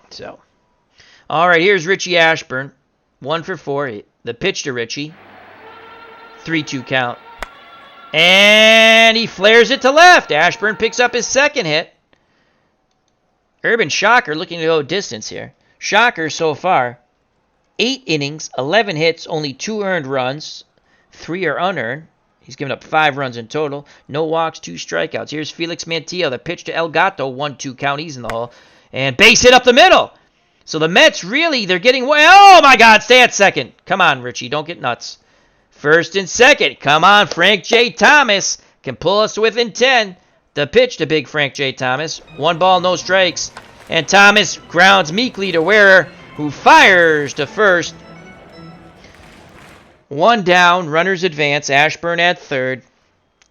So, all right, here's Richie Ashburn. 1 for 4. The pitch to Richie. 3-2 count. And he flares it to left. Ashburn picks up his second hit. Urban Shocker looking to go distance here. Shocker so far. 8 innings, 11 hits, only 2 earned runs. 3 are unearned. He's given up 5 runs in total. No walks, 2 strikeouts. Here's Felix Mantilla. The pitch to El Gato. 1-2 count. He's in the hole. And base hit up the middle. So the Mets really, they're getting, oh my God, stay at second. Come on, Richie, don't get nuts. First and second. Come on, Frank J. Thomas can pull us within 10. The pitch to big Frank J. Thomas. 1 ball, no strikes. And Thomas grounds meekly to Wearer, who fires to first. 1 down, runners advance. Ashburn at third.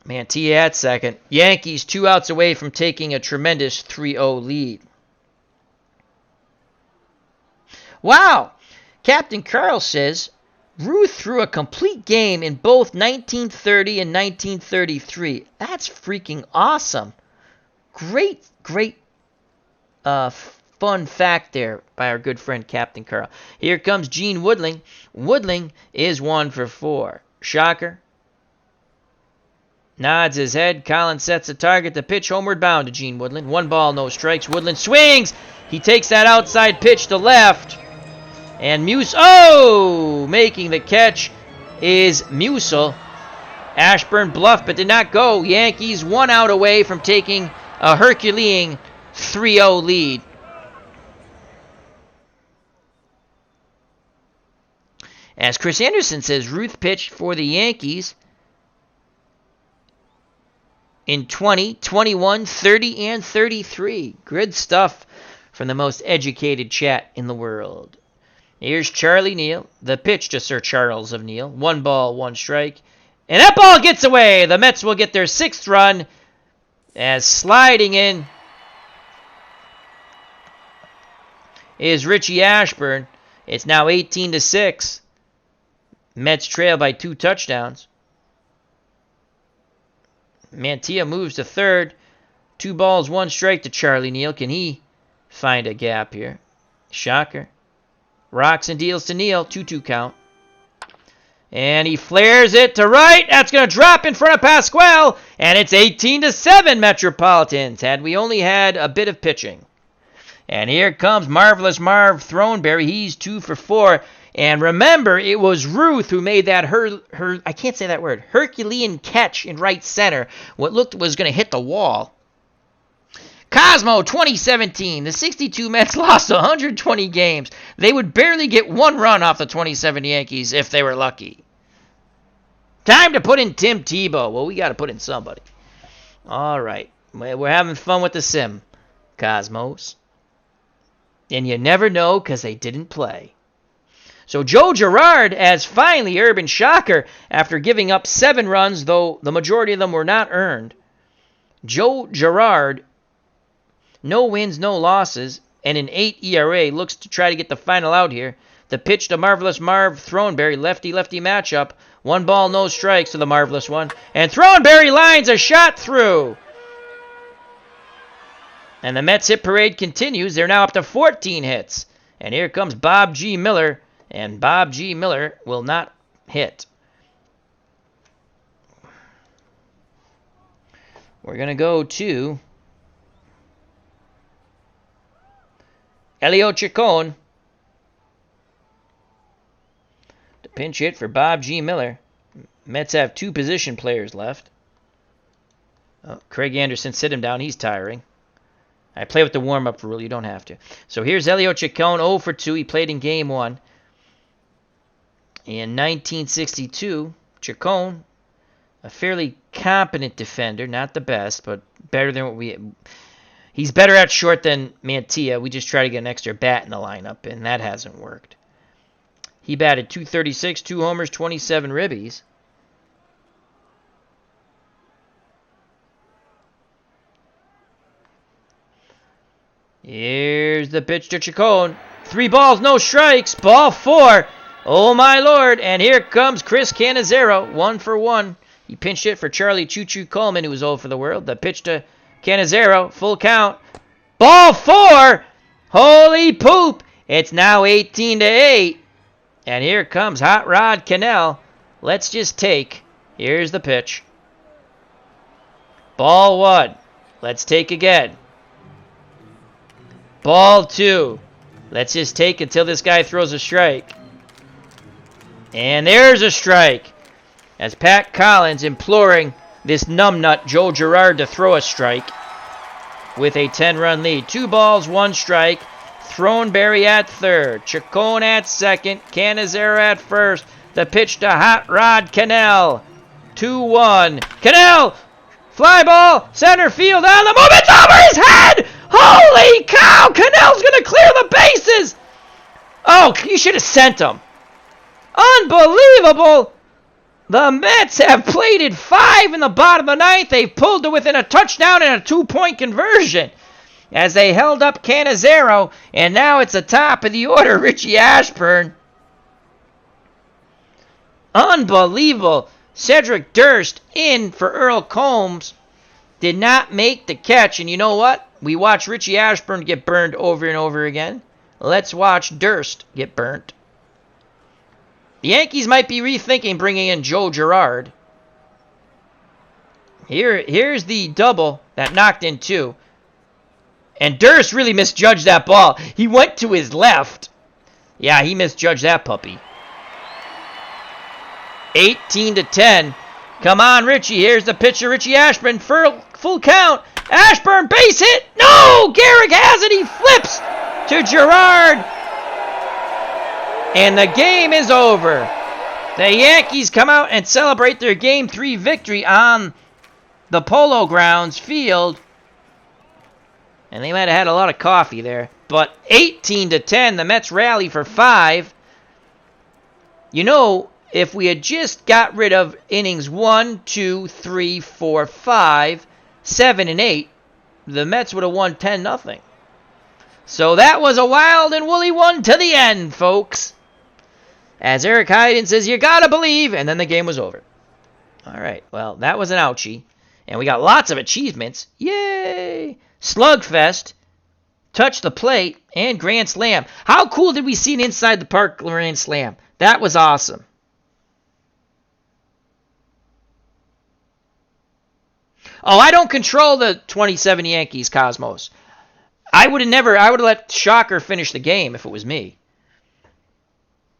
Mantilla at second. Yankees 2 outs away from taking a tremendous 3-0 lead. Wow! Captain Carl says, Ruth threw a complete game in both 1930 and 1933. That's freaking awesome. Great fun fact there by our good friend Captain Carl. Here comes Gene Woodling. Woodling is 1 for 4. Shocker. Nods his head. Collins sets a target. The pitch homeward bound to Gene Woodland. 1 ball, no strikes. Woodland swings. He takes that outside pitch to left. And making the catch is Musil. Ashburn bluffed but did not go. Yankees 1 out away from taking a Herculean 3-0 lead. As Chris Anderson says, Ruth pitched for the Yankees in 20, 21, 30, and 33. Good stuff from the most educated chat in the world. Here's Charlie Neal. The pitch to Sir Charles of Neal. 1 ball, 1 strike. And that ball gets away. The Mets will get their 6th run as sliding in is Richie Ashburn. It's now 18-6. Mets trail by 2 touchdowns. Mantilla moves to third. 2 balls, 1 strike to Charlie Neal. Can he find a gap here? Shocker. Rocks and deals to Neal. 2-2 count. And he flares it to right. That's going to drop in front of Pasquale. And it's 18-7 Metropolitans. Had we only had a bit of pitching. And here comes Marvelous Marv Throneberry. He's 2 for 4. And remember, it was Ruth who made that I can't say that word, Herculean catch in right center. What looked was going to hit the wall. Cosmo, 2017. The 62 Mets lost 120 games. They would barely get 1 run off the 27 Yankees if they were lucky. Time to put in Tim Tebow. Well, we got to put in somebody. All right. We're having fun with the sim, Cosmos. And you never know because they didn't play. So Joe Girard as finally Urban Shocker after giving up 7 runs, though the majority of them were not earned. Joe Girard, no wins, no losses, and an 8 ERA, looks to try to get the final out here. The pitch to Marvelous Marv Throneberry, lefty-lefty matchup. 1 ball, no strikes to the Marvelous One. And Throneberry lines a shot through. And the Mets hit parade continues. They're now up to 14 hits. And here comes Bob G. Miller. And Bob G. Miller will not hit. We're going to go to Elio Chacon. The pinch hit for Bob G. Miller. Mets have 2 position players left. Oh, Craig Anderson, sit him down. He's tiring. I play with the warm-up rule. You don't have to. So here's Elio Chacon, 0 for 2. He played in Game 1. In 1962, Chacon, a fairly competent defender, not the best, but better than what we... He's better at short than Mantilla. We just try to get an extra bat in the lineup, and that hasn't worked. He batted .236, 2 homers, 27 ribbies. Here's the pitch to Chacon. 3 balls, no strikes. Ball 4. Oh, my Lord. And here comes Chris Cannizzaro, 1 for 1. He pinched it for Charlie Choo-Choo Coleman, who was 0 for the world. The pitch to Cannizzaro, full count. Ball 4. Holy poop. It's now 18-8. And here comes Hot Rod Cannell. Let's just take. Here's the pitch. Ball 1. Let's take again. Ball 2. Let's just take until this guy throws a strike. And there's a strike. As Pat Collins imploring this numbnut Joe Girard to throw a strike with a 10-run lead. 2 balls, 1 strike. Throneberry at third. Chacon at second. Cannizzaro at first. The pitch to Hot Rod Cannell. 2-1. Cannell! Fly ball. Center field on the move. It's over his head! Holy cow! Cannell's going to clear the bases! Oh, you should have sent him. Unbelievable! The Mets have plated 5 in the bottom of the 9th. They've pulled to within a touchdown and a 2-point conversion as they held up Cannizzaro, and now it's the top of the order, Richie Ashburn. Unbelievable. Cedric Durst in for Earl Combs. Did not make the catch, and you know what? We watched Richie Ashburn get burned over and over again. Let's watch Durst get burnt. The Yankees might be rethinking bringing in Joe Girard. Here's the double that knocked in 2. And Durst really misjudged that ball. He went to his left. Yeah, he misjudged that puppy. 18-10. Come on, Richie. Here's the pitcher, Richie Ashburn. Full count. Ashburn, base hit. No! Gehrig has it. He flips to Gerard. And the game is over. The Yankees come out and celebrate their Game 3 victory on the Polo Grounds field. And they might have had a lot of coffee there. But 18-10, the Mets rally for 5. You know, if we had just got rid of innings 1, 2, 3, 4, 5, 7, and 8, the Mets would have won 10-0. So that was a wild and woolly one to the end, folks. As Eric Hyden says, you gotta believe, and then the game was over. All right, well, that was an ouchie. And we got lots of achievements. Yay! Slugfest, Touch the Plate, and Grand Slam. How cool did we see an Inside the Park Grand Slam? That was awesome. Oh, I don't control the 27 Yankees, Cosmos. I would have let Shocker finish the game if it was me.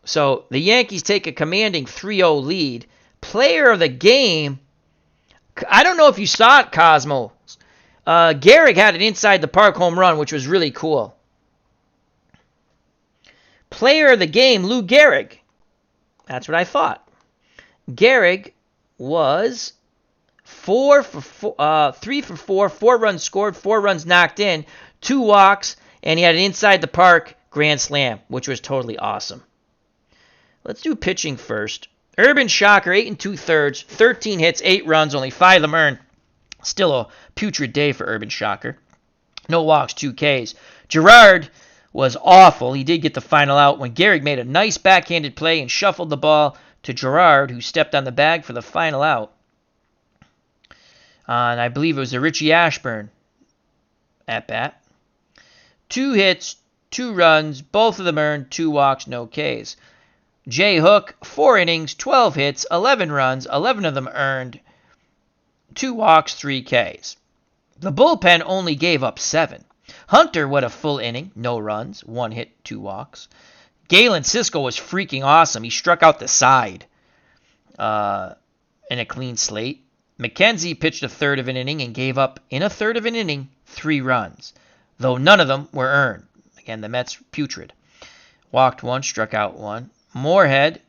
So the Yankees take a commanding 3-0 lead. Player of the game, I don't know if you saw it, Cosmos. Gehrig had an inside the park home run, which was really cool. Player of the game, Lou Gehrig. That's what I thought. Gehrig was 3 for 4, 4 runs scored, 4 runs knocked in, 2 walks, and he had an inside the park grand slam, which was totally awesome. Let's do pitching first. Urban Shocker, 8 2/3, 13 hits, 8 runs, only 5 of them earned. Still a putrid day for Urban Shocker. No walks, 2 Ks. Gerard was awful. He did get the final out when Gehrig made a nice backhanded play and shuffled the ball to Gerard, who stepped on the bag for the final out. And I believe it was a Richie Ashburn at bat. 2 hits, 2 runs, both of them earned, 2 walks, no Ks. Jay Hook, 4 innings, 12 hits, 11 runs, 11 of them earned, 2 walks, 3 Ks. The bullpen only gave up 7. Hunter went a full inning, no runs, 1 hit, 2 walks. Galen Cisco was freaking awesome. He struck out the side in a clean slate. McKenzie pitched a third of an inning and gave up, in a third of an inning, 3 runs, though none of them were earned. Again, the Mets putrid. Walked 1, struck out 1. Moorhead,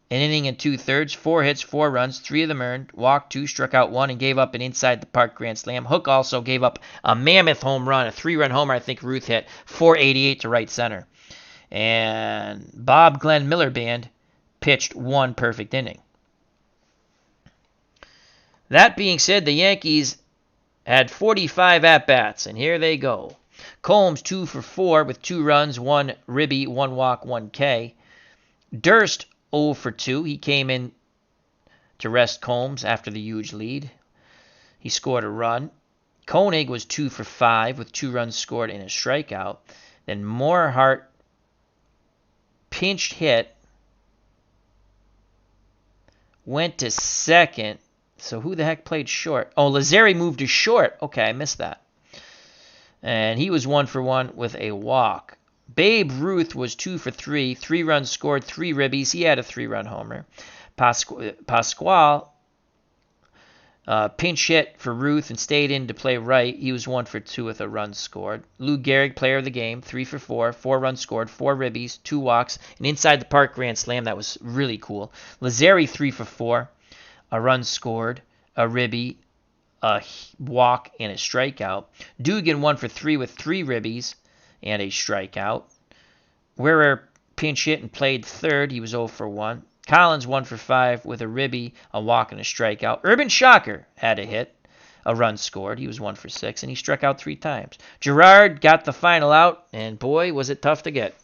an inning and 2/3, 4 hits, 4 runs, 3 of them earned, walked 2, struck out 1, and gave up an inside the park grand slam. Hook also gave up a mammoth home run, a 3-run homer. I think Ruth hit 488 to right center. And Bob Glenn Miller Band pitched 1 perfect inning. That being said, the Yankees had 45 at-bats, and here they go. Combs 2 for 4 with 2 runs, 1 ribby, 1 walk, 1 K. Durst 0 for 2. He came in to rest Combs after the huge lead. He scored a run. Koenig was 2 for 5 with 2 runs scored and a strikeout. Then Morehart pinched hit, went to second. So who the heck played short? Oh, Lazzeri moved to short. Okay, I missed that. And he was 1 for 1 with a walk. Babe Ruth was 2 for 3, 3 runs scored, 3 ribbies. He had a 3-run homer. Pasquale pinch hit for Ruth and stayed in to play right. He was 1 for 2 with a run scored. Lou Gehrig, player of the game, 3 for 4, 4 runs scored, 4 ribbies, 2 walks, an inside the park grand slam. That was really cool. Lazzeri 3 for 4, a run scored, a ribby, a walk, and a strikeout. Dugan 1 for 3 with 3 ribbies and a strikeout. Wherer pinch hit and played third. He was 0 for 1. Collins 1 for 5 with a ribby, a walk, and a strikeout. Urban Shocker had a hit, a run scored. He was 1 for 6, and he struck out 3 times. Gerard got the final out, and boy, was it tough to get.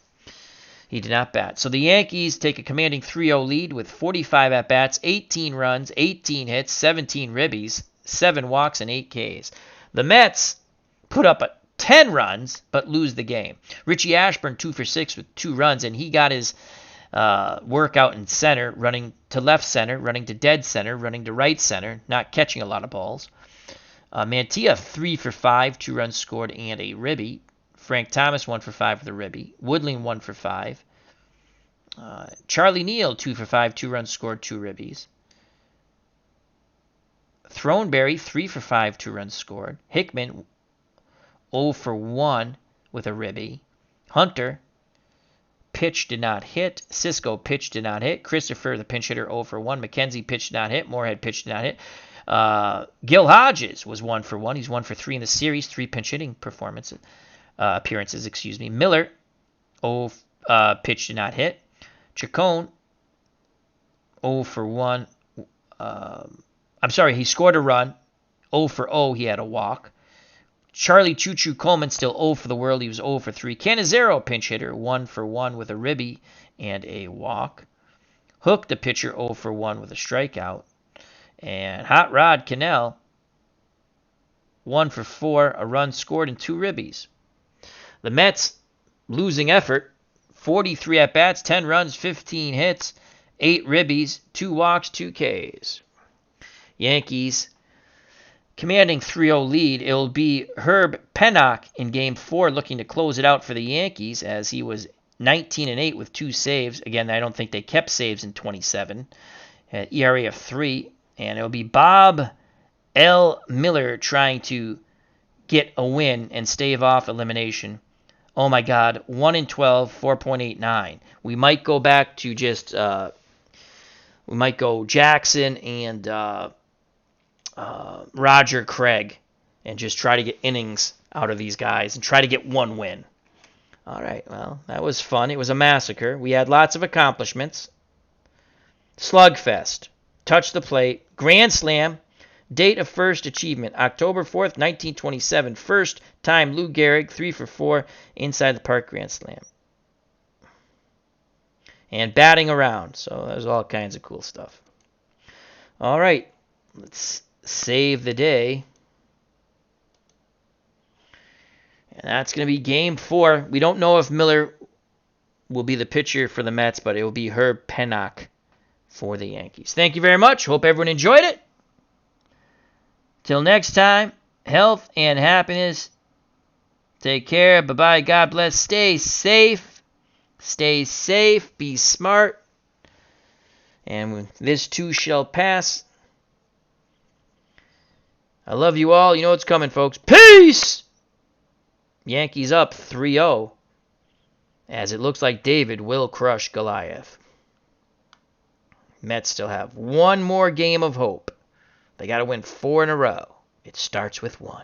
He did not bat. So the Yankees take a commanding 3-0 lead with 45 at-bats, 18 runs, 18 hits, 17 ribbies, 7 walks, and 8 Ks. The Mets put up 10 runs, but lose the game. Richie Ashburn 2 for 6 with 2 runs, and he got his workout in center, running to left center, running to dead center, running to right center, not catching a lot of balls. Mantilla, 3 for 5, 2 runs scored and a ribby. Frank Thomas, 1 for 5 with a ribby. Woodling, 1 for 5. Charlie Neal, 2 for 5, 2 runs scored, 2 ribbies. Throneberry, 3 for 5, 2 runs scored. Hickman, 0 for 1 with a ribby. Hunter, pitch did not hit. Cisco, pitch did not hit. Christopher, the pinch hitter, 0 for 1. McKenzie, pitch did not hit. Moorhead, pitch did not hit. Gil Hodges was 1 for 1. He's 1 for 3 in the series. 3 pinch hitting appearances. Miller, 0 pitch did not hit. Chacon, 0 for 1. He scored a run. 0 for 0. He had a walk. Charlie Choo-Choo Coleman, still 0 for the world. He was 0 for 3. Cannizzaro, pinch hitter, 1 for 1 with a ribby and a walk. Hook, the pitcher, 0 for 1 with a strikeout. And Hot Rod Cannell, 1 for 4, a run scored and 2 ribbies. The Mets, losing effort, 43 at-bats, 10 runs, 15 hits, 8 ribbies, 2 walks, 2 Ks. Yankees, commanding 3-0 lead. It'll be Herb Pennock in Game 4 looking to close it out for the Yankees, as he was 19-8 with 2 saves. Again, I don't think they kept saves in 27. ERA of 3. And it'll be Bob L. Miller trying to get a win and stave off elimination. Oh my God, 1-12, 4.89. We might go back to just, we might go Jackson and Roger Craig and just try to get innings out of these guys and try to get 1 win. All right, well, that was fun. It was a massacre. We had lots of accomplishments. Slugfest, touch the plate, grand slam, date of first achievement, October 4th, 1927. First time Lou Gehrig, 3 for 4, inside the park grand slam. And batting around, so there's all kinds of cool stuff. All right, let's save the day. And that's going to be Game 4. We don't know if Miller will be the pitcher for the Mets, but it will be Herb Pennock for the Yankees. Thank you very much. Hope everyone enjoyed it. Till next time, health and happiness. Take care. Bye-bye. God bless. Stay safe. Stay safe. Be smart. And this too shall pass. I love you all. You know what's coming, folks. Peace! Yankees up 3-0, as it looks like David will crush Goliath. Mets still have 1 more game of hope. They got to win 4 in a row. It starts with 1.